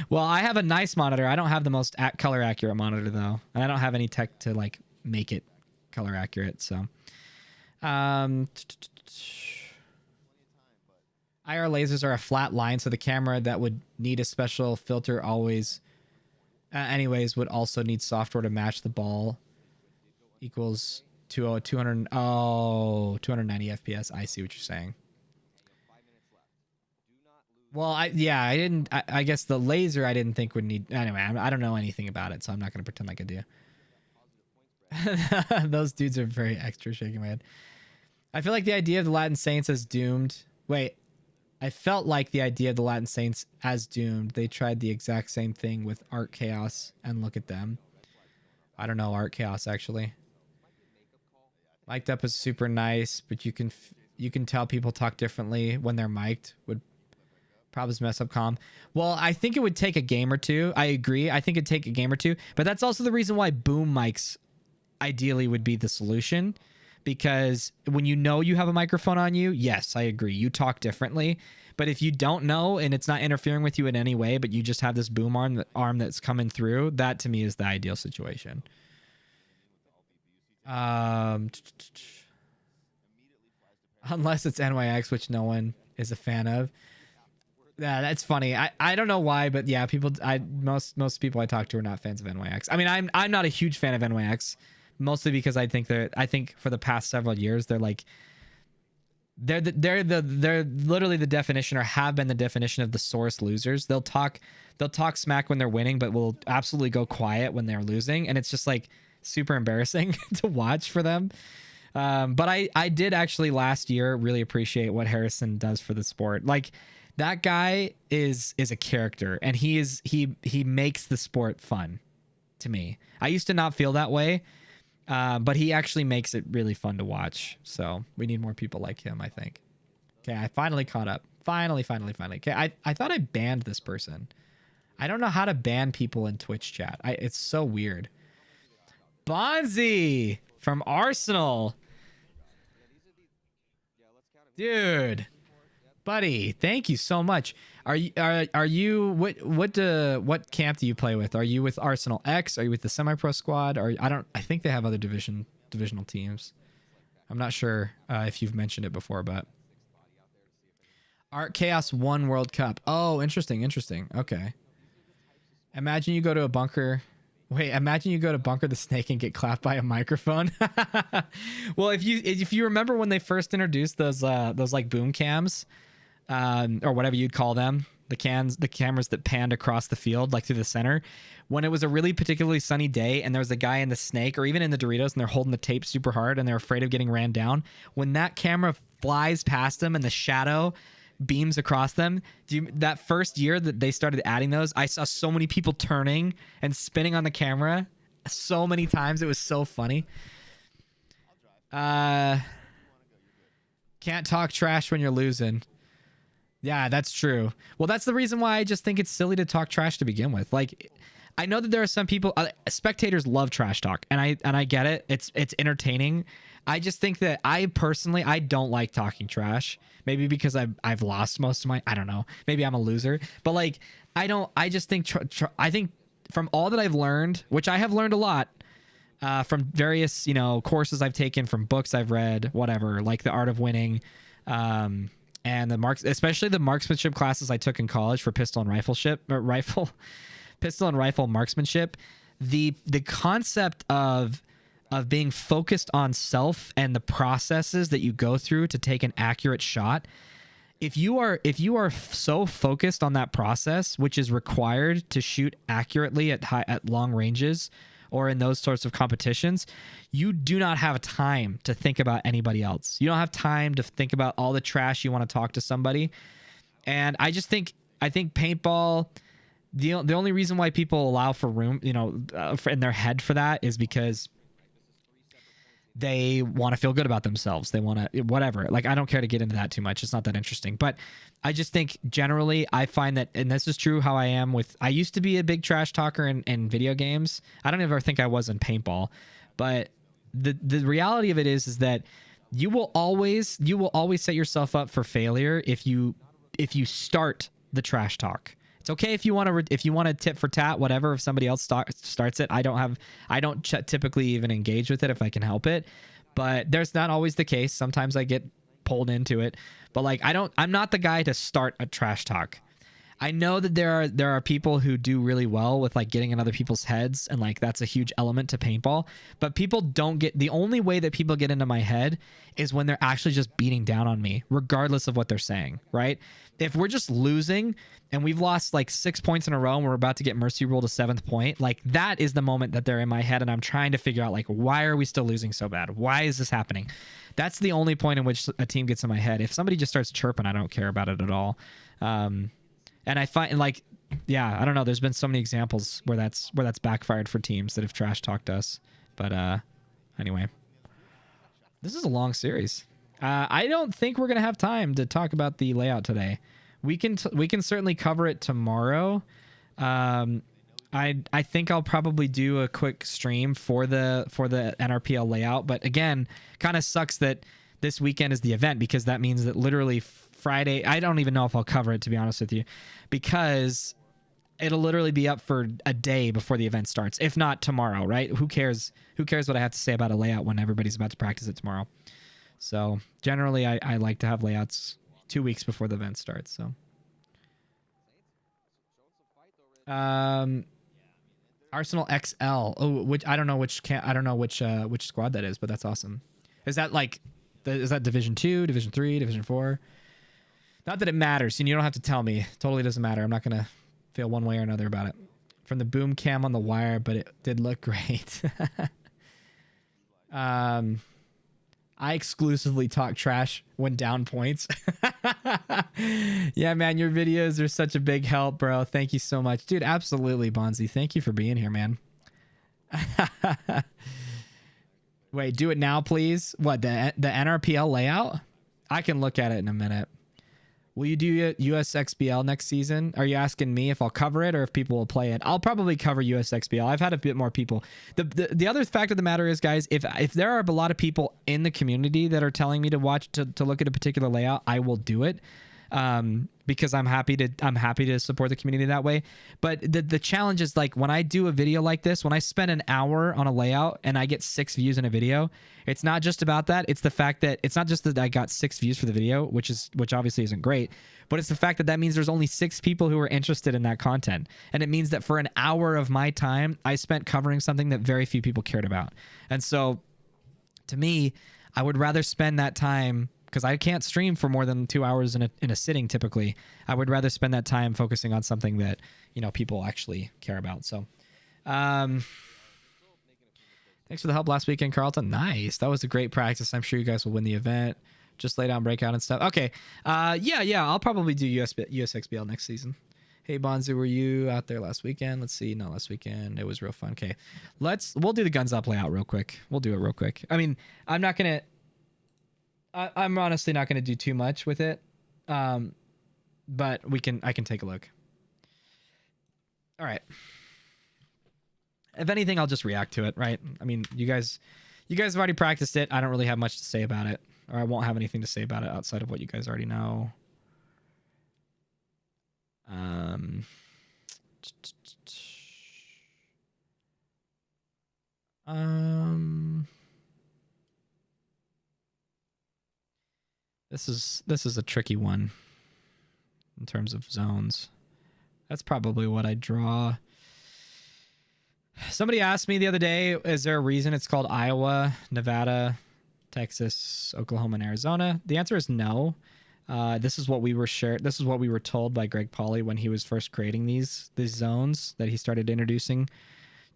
Speaker 1: Well, I have a nice monitor. I don't have the most color accurate monitor though, and I don't have any tech to like make it color accurate. So, IR lasers are a flat line, so the camera that would need a special filter always, anyways, would also need software to match the ball. Equals 290 FPS. I see what you're saying. Well, I guess the laser I didn't think would need. Anyway, I don't know anything about it, so I'm not going to pretend like I do. Those dudes are very extra, shaking my head. I feel like the idea of the Latin Saints as doomed. Wait, I felt like the idea of the Latin Saints as doomed. They tried the exact same thing with Art Chaos, and look at them. I don't know Art Chaos actually. Mic'd up is super nice, but you can tell people talk differently when they're mic'd. Would probably mess up comm. Well, I think it would take a game or two. I agree. I think it'd take a game or two, but that's also the reason why boom mics ideally would be the solution. Because when you know you have a microphone on you, yes, I agree. You talk differently. But if you don't know and it's not interfering with you in any way, but you just have this boom arm that's coming through, that to me is the ideal situation. Unless it's NYX, which no one is a fan of. Yeah, that's funny. I don't know why, but yeah, most people I talk to are not fans of NYX. I mean, I'm not a huge fan of NYX. Mostly because I think for the past several years they're literally the definition, or have been the definition, of the sorest losers. They'll talk smack when they're winning, but will absolutely go quiet when they're losing, and it's just like super embarrassing to watch for them. But I did actually last year really appreciate what Harrison does for the sport. Like, that guy is a character, and he makes the sport fun to me. I used to not feel that way. But he actually makes it really fun to watch. So we need more people like him, I think. Okay, I finally caught up. Finally. Okay, I thought I banned this person. I don't know how to ban people in Twitch chat. It's so weird. Bonzi from Arsenal. Dude. Buddy, thank you so much. Are you what camp do you play with? Are you with Arsenal X? Are you with the semi-pro squad? Or I think they have other divisional teams. I'm not sure if you've mentioned it before, but Art Chaos won World Cup. Oh, interesting. Okay. Imagine you go to Bunker the Snake and get clapped by a microphone. Well, if you remember when they first introduced those like boom cams, or whatever you'd call them, the cameras that panned across the field, like through the center, when it was a really particularly sunny day and there was a guy in the Snake or even in the Doritos and they're holding the tape super hard and they're afraid of getting ran down, when that camera flies past them and the shadow beams across them, that first year that they started adding those, I saw so many people turning and spinning on the camera so many times. It was so funny. Can't talk trash when you're losing. Yeah, that's true. Well, that's the reason why I just think it's silly to talk trash to begin with. Like, I know that there are some people, spectators love trash talk, and I get it. It's entertaining. I just think that I don't like talking trash. Maybe because I've lost most of my, I don't know. Maybe I'm a loser. But like, I just think I think from all that I've learned, which I have learned a lot from various, courses I've taken, from books I've read, whatever, like The Art of Winning, and especially the marksmanship classes I took in college for pistol and rifle marksmanship. The concept of being focused on self and the processes that you go through to take an accurate shot if you are so focused on that process, which is required to shoot accurately at long ranges or in those sorts of competitions, you do not have time to think about anybody else. You don't have time to think about all the trash you want to talk to somebody. And I think paintball, the only reason why people allow for room, in their head for that is because they want to feel good about themselves. They want to, whatever. Like, I don't care to get into that too much. It's not that interesting. But I just think generally I find that, and this is true how I am with, I used to be a big trash talker in video games. I don't ever think I was in paintball. But the reality of it is that you will always set yourself up for failure if you start the trash talk. It's okay if you want to tit for tat, whatever. If somebody else starts it, I don't typically even engage with it if I can help it. But there's not always the case. Sometimes I get pulled into it. But like, I'm not the guy to start a trash talk. I know that there are people who do really well with like getting in other people's heads, and like that's a huge element to paintball. But people don't get, the only way that people get into my head is when they're actually just beating down on me, regardless of what they're saying, right? If we're just losing and we've lost like 6 points in a row and we're about to get mercy ruled to 7th point, like that is the moment that they're in my head and I'm trying to figure out like, why are we still losing so bad? Why is this happening? That's the only point in which a team gets in my head. If somebody just starts chirping, I don't care about it at all. And I find like, yeah, I don't know. There's been so many examples where that's backfired for teams that have trash talked us. But anyway, this is a long series. I don't think we're gonna have time to talk about the layout today. We can certainly cover it tomorrow. I think I'll probably do a quick stream for the NRPL layout. But again, kind of sucks that this weekend is the event, because that means that literally Friday, I don't even know if I'll cover it, to be honest with you, because it'll literally be up for a day before the event starts, if not tomorrow, right? Who cares what I have to say about a layout when everybody's about to practice it tomorrow? So generally I like to have layouts 2 weeks before the event starts. So Arsenal XL, which I don't know which squad that is, but that's awesome. Is that like, is that Division 2, Division 3, Division 4? Not that it matters, and you don't have to tell me. Totally doesn't matter. I'm not going to feel one way or another about it. From the boom cam on the wire, but it did look great. I exclusively talk trash when down points. Yeah, man, your videos are such a big help, bro. Thank you so much. Dude, absolutely, Bonzi. Thank you for being here, man. Wait, do it now, please. What, the NRPL layout? I can look at it in a minute. Will you do USXBL next season? Are you asking me if I'll cover it or if people will play it? I'll probably cover USXBL. I've had a bit more people. The other fact of the matter is, guys, if there are a lot of people in the community that are telling me to look at a particular layout, I will do it. Because I'm happy to support the community that way. But the challenge is, like, when I do a video like this, when I spend an hour on a layout and I get 6 views in a video, it's not just about that. It's the fact that it's not just that I got 6 views for the video, which obviously isn't great, but it's the fact that means there's only 6 people who are interested in that content. And it means that for an hour of my time, I spent covering something that very few people cared about. And so to me, I would rather spend that time, because I can't stream for more than 2 hours in a sitting typically. I would rather spend that time focusing on something that, people actually care about. So, thanks for the help last weekend, Carlton. Nice. That was a great practice. I'm sure you guys will win the event. Just lay down breakout and stuff. Okay. Yeah. I'll probably do USXBL next season. Hey, Bonzi, were you out there last weekend? Let's see. No, last weekend. It was real fun. Okay. We'll do the guns up layout real quick. We'll do it real quick. I mean, I'm honestly not going to do too much with it. But I can take a look. All right. If anything, I'll just react to it, right? I mean, you guys have already practiced it. I don't really have much to say about it, or I won't have anything to say about it outside of what you guys already know. This is a tricky one in terms of zones. That's probably what I draw. Somebody asked me the other day, is there a reason it's called Iowa, Nevada, Texas, Oklahoma, and Arizona? The answer is no. This is what we were shared. This is what we were told by Greg Pauly when he was first creating these zones that he started introducing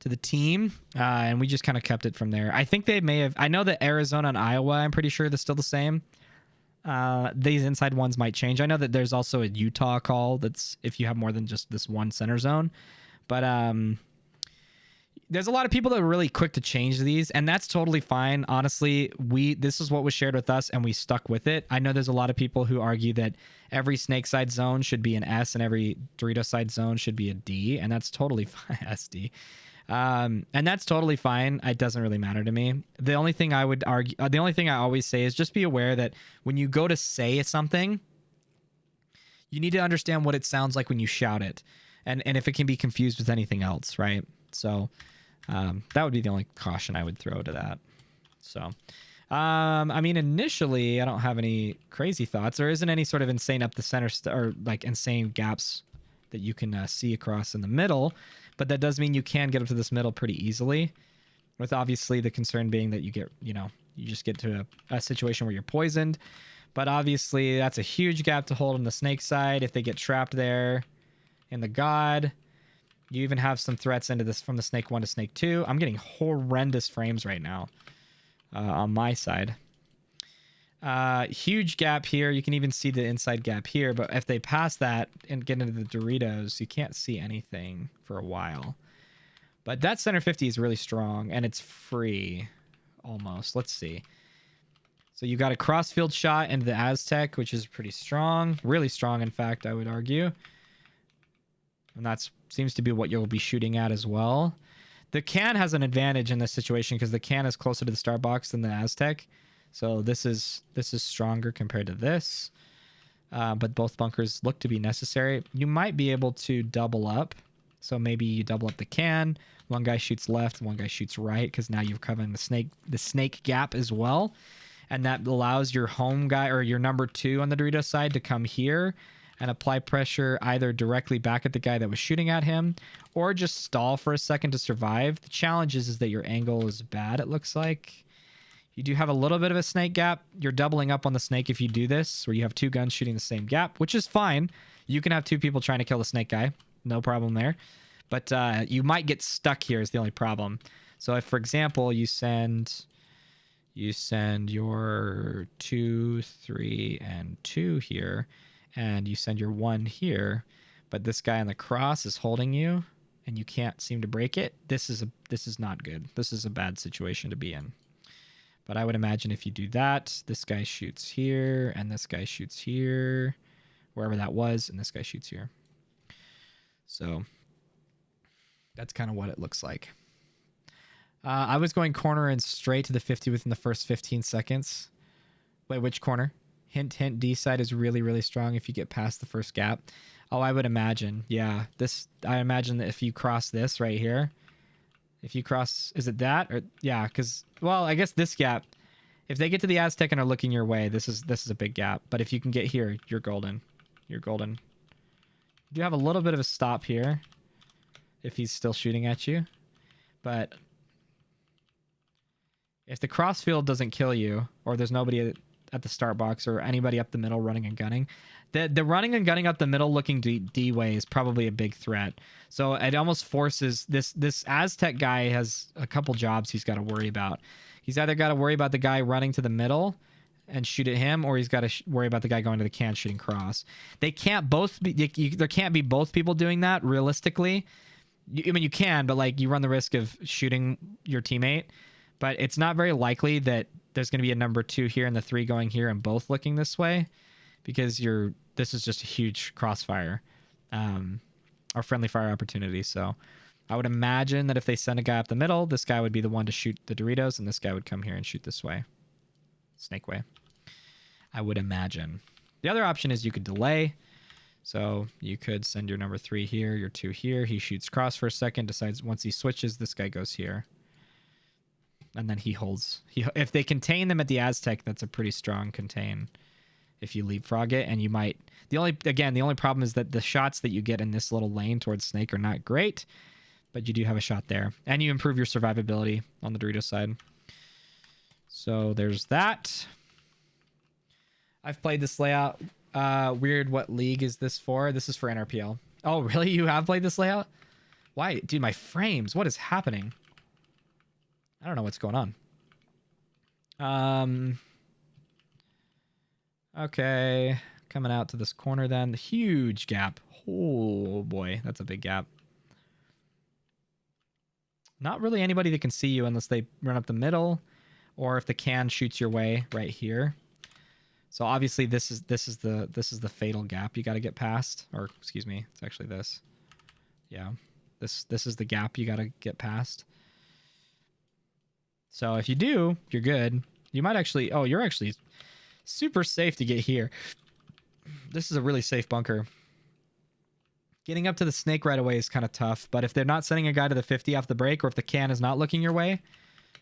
Speaker 1: to the team, and we just kind of kept it from there. I think they may have. I know that Arizona and Iowa, I'm pretty sure they're still the same. These inside ones might change. I know that there's also a Utah call that's if you have more than just this one center zone, but there's a lot of people that are really quick to change these, and that's totally fine. Honestly, this is what was shared with us, and we stuck with it. I know there's a lot of people who argue that every snake side zone should be an S and every Dorito side zone should be a D, and that's totally fine. SD. And that's totally fine. It doesn't really matter to me. The only thing I would argue, the only thing I always say is just be aware that when you go to say something, you need to understand what it sounds like when you shout it, and if it can be confused with anything else, right? So that would be the only caution I would throw to that. So, I mean, initially, I don't have any crazy thoughts. There isn't any sort of insane up the center or like insane gaps that you can see across in the middle, but that does mean you can get up to this middle pretty easily, with obviously the concern being that you get, you just get to a situation where you're poisoned. But obviously that's a huge gap to hold on the snake side if they get trapped there in the god. You even have some threats into this from the snake 1 to snake 2. I'm getting horrendous frames right now on my side. Huge gap here. You can even see the inside gap here, but if they pass that and get into the Doritos, you can't see anything for a while. But that center 50 is really strong, and it's free almost. Let's see. So you got a crossfield shot into the Aztec, which is pretty strong. Really strong, in fact, I would argue. And that seems to be what you'll be shooting at as well. The can has an advantage in this situation because the can is closer to the start box than the Aztec. So this is stronger compared to this. But both bunkers look to be necessary. You might be able to double up. So maybe you double up the can. One guy shoots left, one guy shoots right, because now you're covering the snake gap as well. And that allows your home guy or your number 2 on the Dorito side to come here and apply pressure either directly back at the guy that was shooting at him or just stall for a second to survive. The challenge is that your angle is bad, it looks like. You do have a little bit of a snake gap. You're doubling up on the snake if you do this, where you have 2 guns shooting the same gap, which is fine. You can have 2 people trying to kill the snake guy. No problem there. But you might get stuck here is the only problem. So if, for example, you send your 2, 3, and 2 here, and you send your 1 here, but this guy on the cross is holding you, and you can't seem to break it. This is not good. This is a bad situation to be in. But I would imagine if you do that, this guy shoots here, and this guy shoots here, wherever that was, and this guy shoots here. So that's kind of what it looks like. I was going corner and straight to the 50 within the first 15 seconds. Wait, which corner? Hint, hint, D side is really, really strong if you get past the first gap. Oh, I would imagine. Yeah, I imagine that if you cross this right here, if you cross, is it that? Or yeah, because, well, I guess this gap, if they get to the Aztec and are looking your way, this is a big gap. But if you can get here, you're golden. You're golden. You do have a little bit of a stop here if he's still shooting at you. But if the crossfield doesn't kill you, or there's nobody at the start box or anybody up the middle running and gunning, the running and gunning up the middle looking D way is probably a big threat. So it almost forces this Aztec guy has a couple jobs he's got to worry about. He's either got to worry about the guy running to the middle and shoot at him, or he's got to worry about the guy going to the can shooting cross. They can't both be, there can't be both people doing that realistically. I mean, you can, but like you run the risk of shooting your teammate. But it's not very likely that there's going to be a number 2 here and the 3 going here and both looking this way, because this is just a huge crossfire or friendly fire opportunity. So I would imagine that if they send a guy up the middle, this guy would be the one to shoot the Doritos, and this guy would come here and shoot this way, snake way. I would imagine. The other option is you could delay. So you could send your number 3 here, your 2 here. He shoots cross for a second, decides once he switches, this guy goes here. And then he holds. If they contain them at the Aztec, that's a pretty strong contain. If you leapfrog it, and you might. The only problem is that the shots that you get in this little lane towards Snake are not great, but you do have a shot there, and you improve your survivability on the Dorito side. So there's that. I've played this layout Weird. What league is this for? This is for NRPL. Oh, really? You have played this layout? Why? Dude, my frames. What is happening? I don't know what's going on. Okay. Coming out to this corner then. The huge gap. Oh, boy. That's a big gap. Not really anybody that can see you unless they run up the middle or if the can shoots your way right here. So obviously this is the fatal gap you got to get past, or excuse me, it's actually this. Yeah. This is the gap you got to get past. So if you do, you're good. You might actually, oh, you're actually super safe to get here. This is a really safe bunker. Getting up to the snake right away is kind of tough, but if they're not sending a guy to the 50 off the break, or if the can is not looking your way,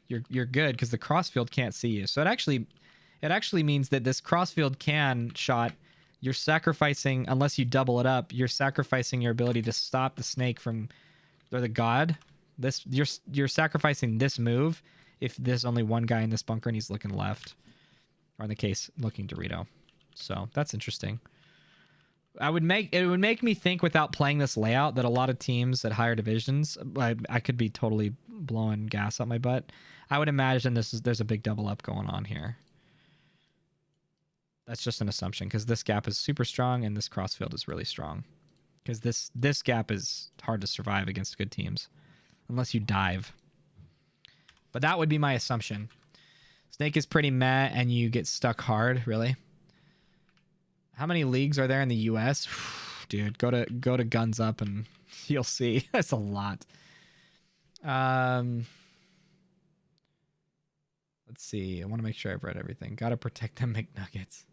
Speaker 1: you're good because the crossfield can't see you. So it actually means that this crossfield can shot, you're sacrificing, unless you double it up, you're sacrificing your ability to stop the snake from, or the god. This you're sacrificing this move if there's only one guy in this bunker and he's looking left, or in the case looking Dorito. So that's interesting. It would make me think without playing this layout that a lot of teams at higher divisions, I could be totally blowing gas up my butt. I would imagine there's a big double up going on here. That's just an assumption because this gap is super strong and this crossfield is really strong. Because this gap is hard to survive against good teams unless you dive. But that would be my assumption. Snake is pretty meh and you get stuck hard, really. How many leagues are there in the US? Dude, go to Guns Up and you'll see. That's a lot. Let's see. I want to make sure I've read everything. Gotta protect them McNuggets.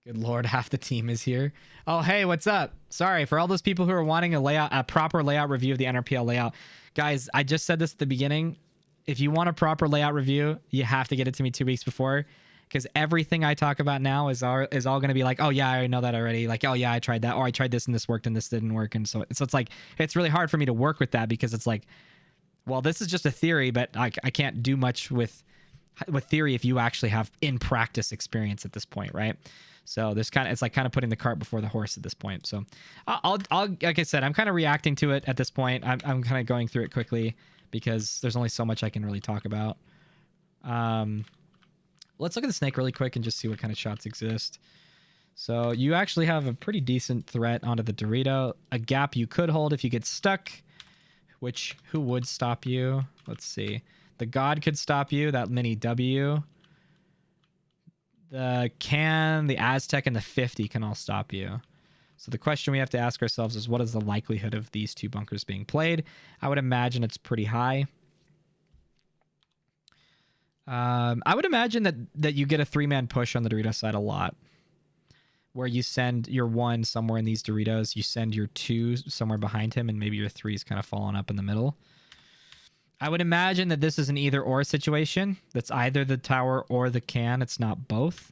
Speaker 1: Good Lord, half the team is here. Oh, hey, what's up? Sorry, for all those people who are wanting a proper layout review of the NRPL layout. Guys, I just said this at the beginning. If you want a proper layout review, you have to get it to me 2 weeks before. Because everything I talk about now is all going to be like, oh yeah, I know that already. Like, oh yeah, I tried that, or I tried this and this worked and this didn't work, and so it's like it's really hard for me to work with that because it's like, well, this is just a theory, but I can't do much with theory if you actually have in practice experience at this point, right? So it's kind of putting the cart before the horse at this point. So I'll like I said, I'm kind of reacting to it at this point. I'm kind of going through it quickly because there's only so much I can really talk about. Let's look at the snake really quick and just see what kind of shots exist. So you actually have a pretty decent threat onto the Dorito. A gap you could hold if you get stuck, who would stop you? Let's see. The God could stop you, that mini W. The Can, the Aztec, and the 50 can all stop you. So the question we have to ask ourselves is, what is the likelihood of these two bunkers being played? I would imagine it's pretty high. I would imagine that you get a 3-man push on the Dorito side a lot, where you send your 1 somewhere in these Doritos, you send your 2 somewhere behind him, and maybe your 3 is kind of falling up in the middle. I would imagine that this is an either-or situation. That's either the tower or the can. It's not both.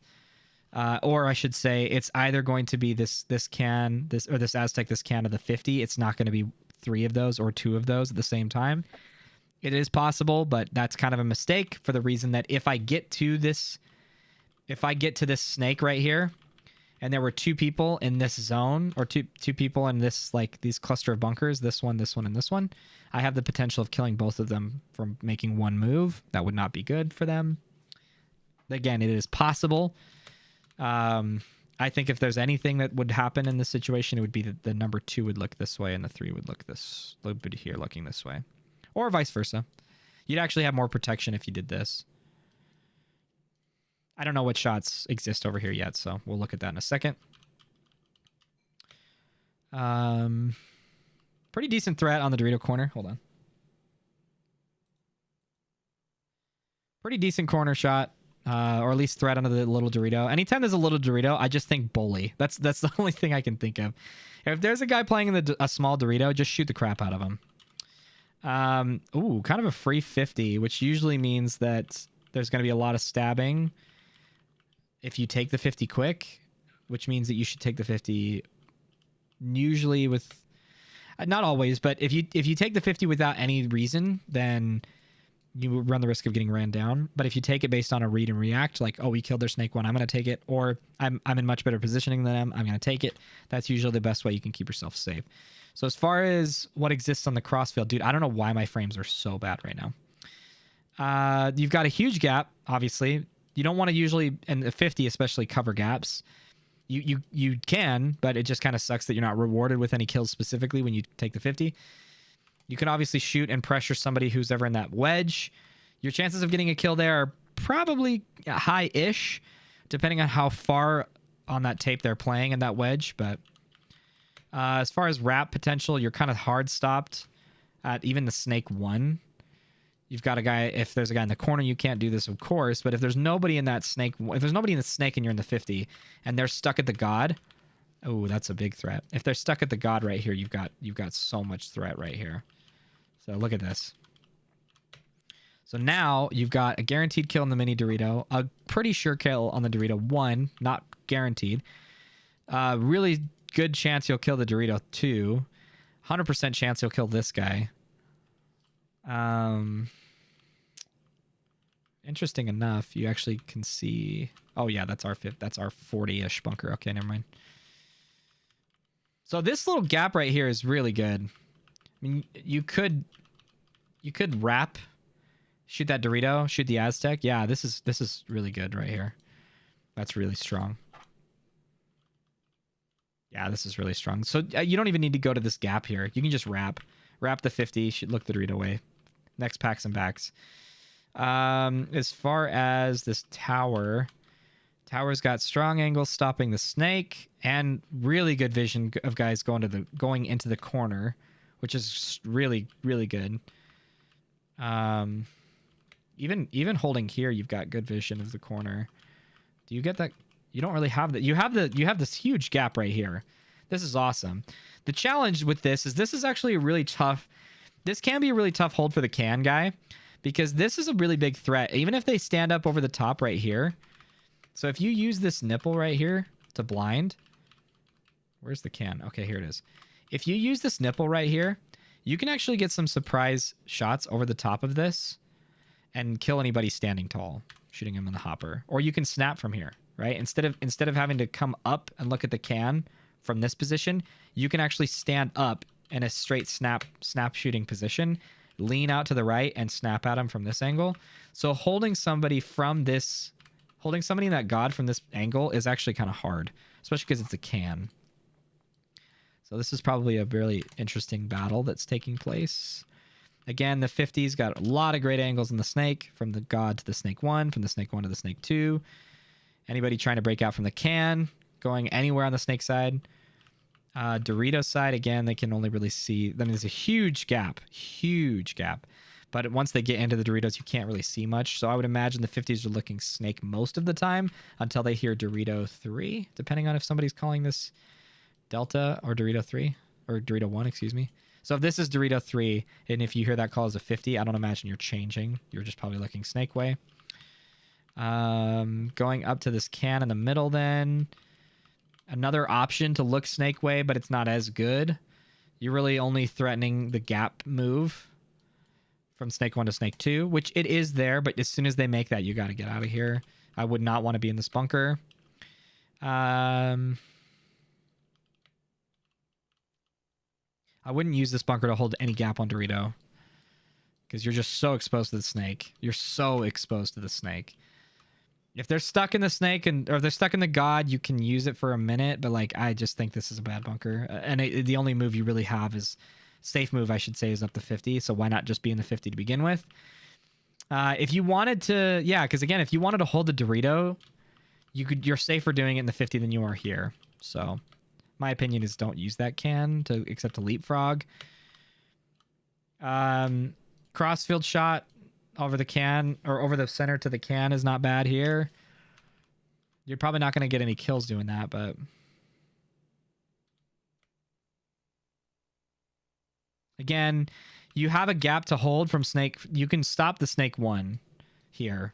Speaker 1: Or I should say, it's either going to be this can, this Aztec, this can of the 50. It's not going to be 3 of those or 2 of those at the same time. It is possible, but that's kind of a mistake for the reason that if I get to this snake right here, and there were 2 people in this zone, or two people in this, like, these cluster of bunkers, this one, and this one, I have the potential of killing both of them from making 1 move. That would not be good for them. Again, it is possible. I think if there's anything that would happen in this situation, it would be that the number 2 would look this way and the 3 would look here, looking this way. Or vice versa. You'd actually have more protection if you did this. I don't know what shots exist over here yet, so we'll look at that in a second. Pretty decent threat on the Dorito corner. Hold on. Pretty decent corner shot, or at least threat onto the little Dorito. Anytime there's a little Dorito, I just think bully. That's the only thing I can think of. If there's a guy playing in a small Dorito, just shoot the crap out of him. Ooh, kind of a free 50, which usually means that there's going to be a lot of stabbing if you take the 50 quick, which means that you should take the 50 usually with, not always, but if you take the 50 without any reason, then you run the risk of getting ran down. But if you take it based on a read and react, like, oh, we killed their snake 1, I'm going to take it, or I'm in much better positioning than them, I'm going to take it. That's usually the best way you can keep yourself safe. So as far as what exists on the crossfield, dude, I don't know why my frames are so bad right now. You've got a huge gap, obviously. You don't want to usually, in the 50 especially, cover gaps. You can, but it just kind of sucks that you're not rewarded with any kills specifically when you take the 50. You can obviously shoot and pressure somebody who's ever in that wedge. Your chances of getting a kill there are probably high-ish, depending on how far on that tape they're playing in that wedge. But as far as wrap potential, you're kind of hard stopped at even the snake 1. You've got a guy, if there's a guy in the corner, you can't do this, of course. But if there's nobody in that snake, if there's nobody in the snake and you're in the 50 and they're stuck at the god, oh, that's a big threat. If they're stuck at the god right here, you've got so much threat right here. So look at this. So now you've got a guaranteed kill in the mini Dorito, a pretty sure kill on the Dorito 1, not guaranteed. Really good chance you'll kill the Dorito 2. 100% chance you'll kill this guy. Interesting enough, you actually can see. Oh yeah, that's our 40-ish bunker. Okay, never mind. So this little gap right here is really good. I mean, you could wrap, shoot that Dorito, shoot the Aztec. Yeah, this is really good right here. That's really strong. Yeah, this is really strong. So you don't even need to go to this gap here. You can just wrap the 50, look the Dorito away. Next packs and backs. As far as this tower's got strong angles stopping the snake and really good vision of guys going into the corner, which is really, really good. Even holding here, you've got good vision of the corner. Do you get that? You don't really have that. You have this huge gap right here. This is awesome. The challenge with this is actually a really tough. This can be a really tough hold for the can guy because this is a really big threat. Even if they stand up over the top right here. So if you use this nipple right here to blind, where's the can? Okay, here it is. If you use this nipple right here, you can actually get some surprise shots over the top of this and kill anybody standing tall, shooting him in the hopper. Or you can snap from here, right? Instead of having to come up and look at the can from this position, you can actually stand up in a straight snap shooting position, lean out to the right and snap at him from this angle. So holding somebody in that god from this angle is actually kind of hard, especially because it's a can. So this is probably a really interesting battle that's taking place. Again, the 50's got a lot of great angles in the snake, from the god to the snake 1, from the snake 1 to the snake 2. Anybody trying to break out from the can, going anywhere on the snake side. Dorito side, again, they can only really see. I mean, there's a huge gap. But once they get into the Doritos, you can't really see much. So I would imagine the 50s are looking snake most of the time until they hear Dorito 3, depending on if somebody's calling this Delta or Dorito 3, or Dorito 1, excuse me. So if this is Dorito 3, and if you hear that call as a 50, I don't imagine you're changing. You're just probably looking snake way. Going up to this can in the middle then. Another option to look snake way, but it's not as good. You're really only threatening the gap move from snake 1 to snake 2, which it is there, but as soon as they make that, you got to get out of here. I would not want to be in this bunker. I wouldn't use this bunker to hold any gap on Dorito because you're just so exposed to the snake. You're so exposed to the snake. If they're stuck in the snake or if they're stuck in the god, you can use it for a minute, but like I just think this is a bad bunker. And the only move you really have is safe move, I should say, is up to 50. So why not just be in the 50 to begin with? If you wanted to, yeah, because again, if you wanted to hold the Dorito, you're safer doing it in the 50 than you are here. So my opinion is don't use that can except to leapfrog. Crossfield shot over the can or over the center to the can is not bad here. You're probably not going to get any kills doing that, but again, you have a gap to hold from snake. You can stop the snake 1 here.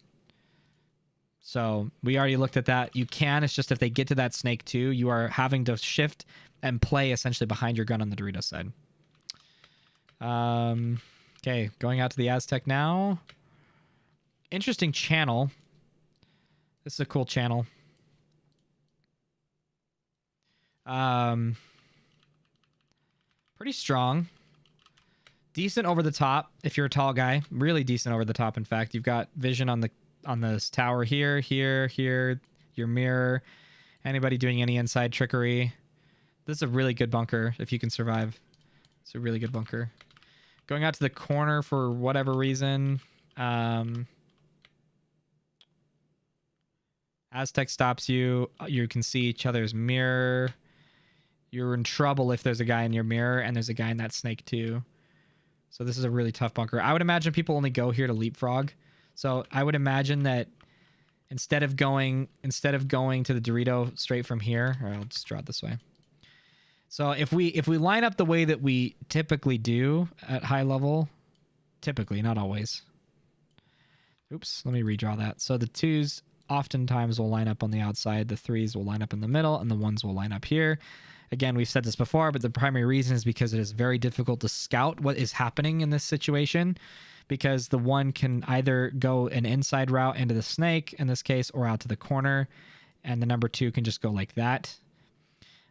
Speaker 1: So we already looked at that. You can. It's just if they get to that snake 2, you are having to shift and play essentially behind your gun on the Dorito side. Okay, going out to the Aztec now. Interesting channel. This is a cool channel. Pretty strong. Decent over the top if you're a tall guy. Really decent over the top, in fact. You've got vision on this tower here, here, your mirror. Anybody doing any inside trickery. This is a really good bunker if you can survive. It's a really good bunker. Going out to the corner for whatever reason. Aztec stops you. You can see each other's mirror. You're in trouble if there's a guy in your mirror and there's a guy in that snake too. So this is a really tough bunker. I would imagine people only go here to leapfrog. So I would imagine that instead of going to the Dorito straight from here, or I'll just draw it this way. So if we line up the way that we typically do at high level, typically, not always. Oops, let me redraw that. So the 2s oftentimes will line up on the outside, the 3s will line up in the middle, and the 1s will line up here. Again, we've said this before, but the primary reason is because it is very difficult to scout what is happening in this situation, because the 1 can either go an inside route into the snake, in this case, or out to the corner, and the number 2 can just go like that.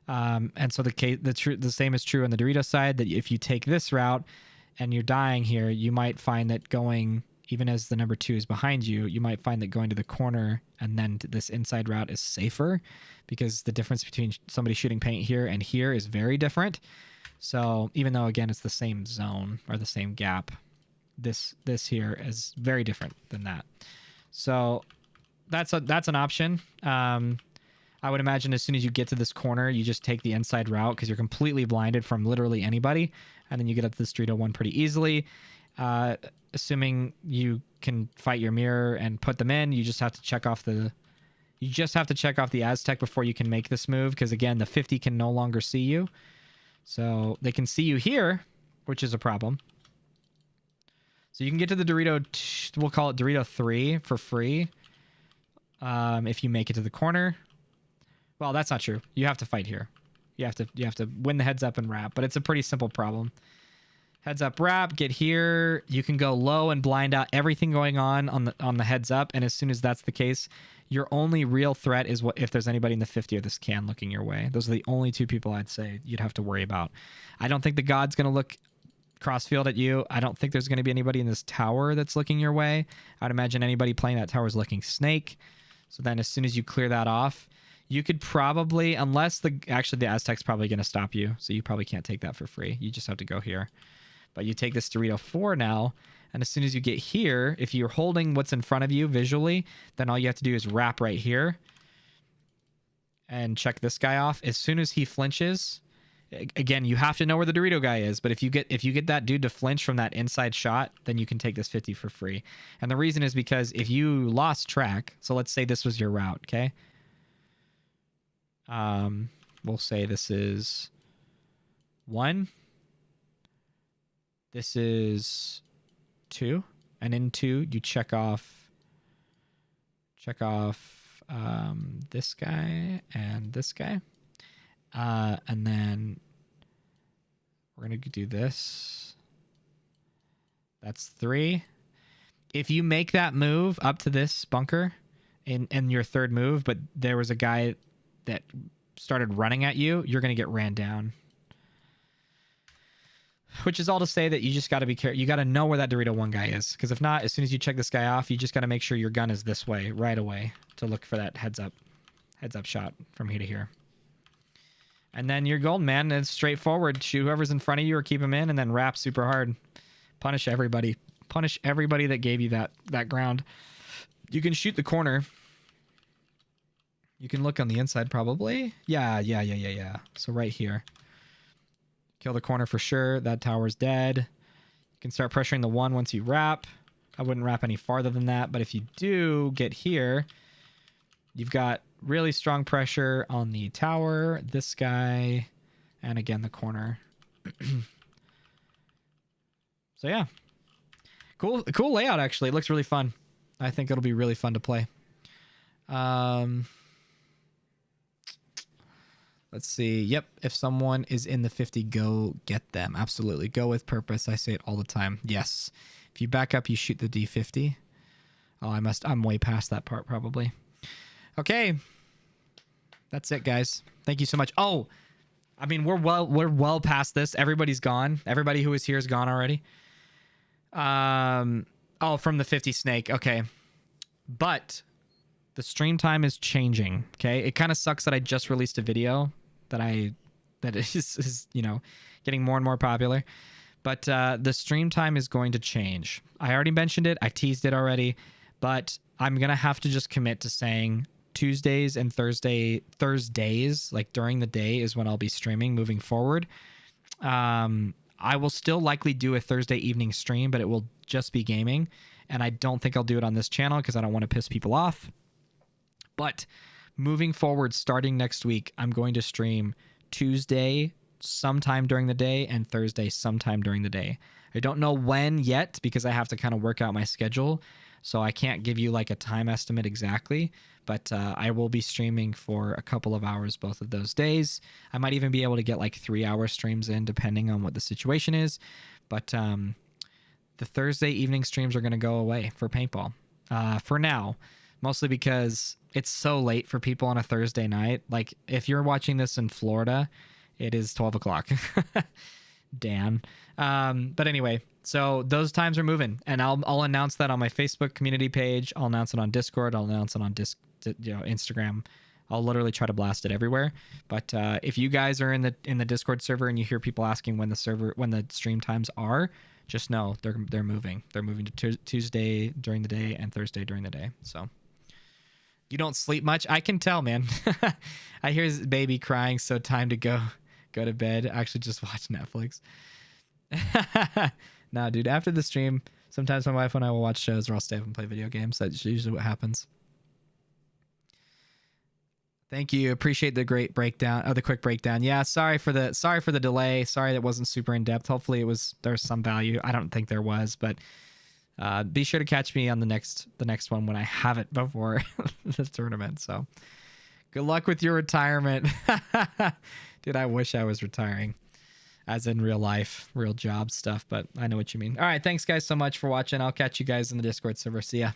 Speaker 1: And so the same is true on the Dorito side, that if you take this route and you're dying here, you might find that going, even as the number 2 is behind you, you might find that going to the corner and then to this inside route is safer, because the difference between somebody shooting paint here and here is very different. So even though, again, it's the same zone or the same gap, this here is very different than that. So that's an option. I would imagine as soon as you get to this corner, you just take the inside route because you're completely blinded from literally anybody, and then you get up to the Dorito 1 pretty easily. Assuming you can fight your mirror and put them in, you just have to check off the Aztec before you can make this move, because again, the 50 can no longer see you. So they can see you here, which is a problem. So you can get to the Dorito, we'll call it Dorito 3 for free. If you make it to the corner. Well, that's not true. You have to fight here. You have to win the heads up and wrap, but it's a pretty simple problem. Heads up wrap, get here. You can go low and blind out everything going on the heads up, and as soon as that's the case, your only real threat is if there's anybody in the 50 or this can looking your way. Those are the only 2 people I'd say you'd have to worry about. I don't think the God's going to look crossfield at you. I don't think there's going to be anybody in this tower that's looking your way. I'd imagine anybody playing that tower is looking snake. So then as soon as you clear that off, you could probably, unless the Aztec's probably going to stop you, so you probably can't take that for free. You just have to go here. But you take this Dorito 4 now, and as soon as you get here, if you're holding what's in front of you visually, then all you have to do is wrap right here and check this guy off. As soon as he flinches, again, you have to know where the Dorito guy is, but if you get that dude to flinch from that inside shot, then you can take this 50 for free. And the reason is because if you lost track, so let's say this was your route, okay? We'll say this is 1. This is 2. And in 2, you check off this guy and this guy. And then we're going to do this. That's 3. If you make that move up to this bunker in your 3rd move, but there was a guy that started running at you, you're going to get ran down. Which is all to say that you just got to be careful. You got to know where that Dorito 1 guy is, because if not, as soon as you check this guy off, you just got to make sure your gun is this way right away to look for that heads up shot from here to here. And then you're golden, man. It's straightforward. Shoot whoever's in front of you or keep him in, and then wrap super hard. Punish everybody. Punish everybody that gave you that ground. You can shoot the corner. You can look on the inside probably. Yeah. So right here. Kill the corner for sure. That tower's dead. You can start pressuring the 1 once you wrap. I wouldn't wrap any farther than that, but if you do get here, you've got really strong pressure on the tower, this guy, and again the corner. So yeah. Cool layout actually. It looks really fun. I think it'll be really fun to play. Let's see. Yep. If someone is in the 50, go get them. Absolutely. Go with purpose. I say it all the time. Yes. If you back up, you shoot the D50. Oh, I'm way past that part probably. Okay. That's it, guys. Thank you so much. Oh, I mean, we're well past this. Everybody's gone. Everybody who was here is gone already. Oh, from the 50 snake. Okay. But the stream time is changing. Okay. It kind of sucks that I just released a video that is, you know, getting more and more popular. But the stream time is going to change. I already mentioned it. I teased it already. But I'm going to have to just commit to saying Tuesdays and Thursdays, like during the day, is when I'll be streaming moving forward. I will still likely do a Thursday evening stream, but it will just be gaming. And I don't think I'll do it on this channel because I don't want to piss people off. But moving forward, starting next week, I'm going to stream Tuesday sometime during the day and Thursday sometime during the day. I don't know when yet because I have to kind of work out my schedule. So I can't give you like a time estimate exactly, but I will be streaming for a couple of hours both of those days. I might even be able to get like 3-hour streams in depending on what the situation is. But the Thursday evening streams are going to go away for paintball for now, mostly because it's so late for people on a Thursday night. Like if you're watching this in Florida, it is 12 o'clock. Dan. But anyway, so those times are moving, and I'll announce that on my Facebook community page. I'll announce it on Discord. I'll announce it on Instagram. I'll literally try to blast it everywhere. But if you guys are in the Discord server and you hear people asking when the stream times are, just know they're moving. They're moving to Tuesday during the day and Thursday during the day. So you don't sleep much. I can tell, man. I hear his baby crying, so time to go to bed. Actually, just watch Netflix. Nah, dude, after the stream, sometimes my wife and I will watch shows or I'll stay up and play video games. That's usually what happens. Thank you. Appreciate the great breakdown. Oh, the quick breakdown. Yeah, sorry for the delay. Sorry that wasn't super in depth. Hopefully there's some value. I don't think there was, but be sure to catch me on the next one when I have it before the tournament. So good luck with your retirement. Dude, I wish I was retiring. As in real life, real job stuff, but I know what you mean. All right, thanks guys so much for watching. I'll catch you guys in the Discord server. See ya.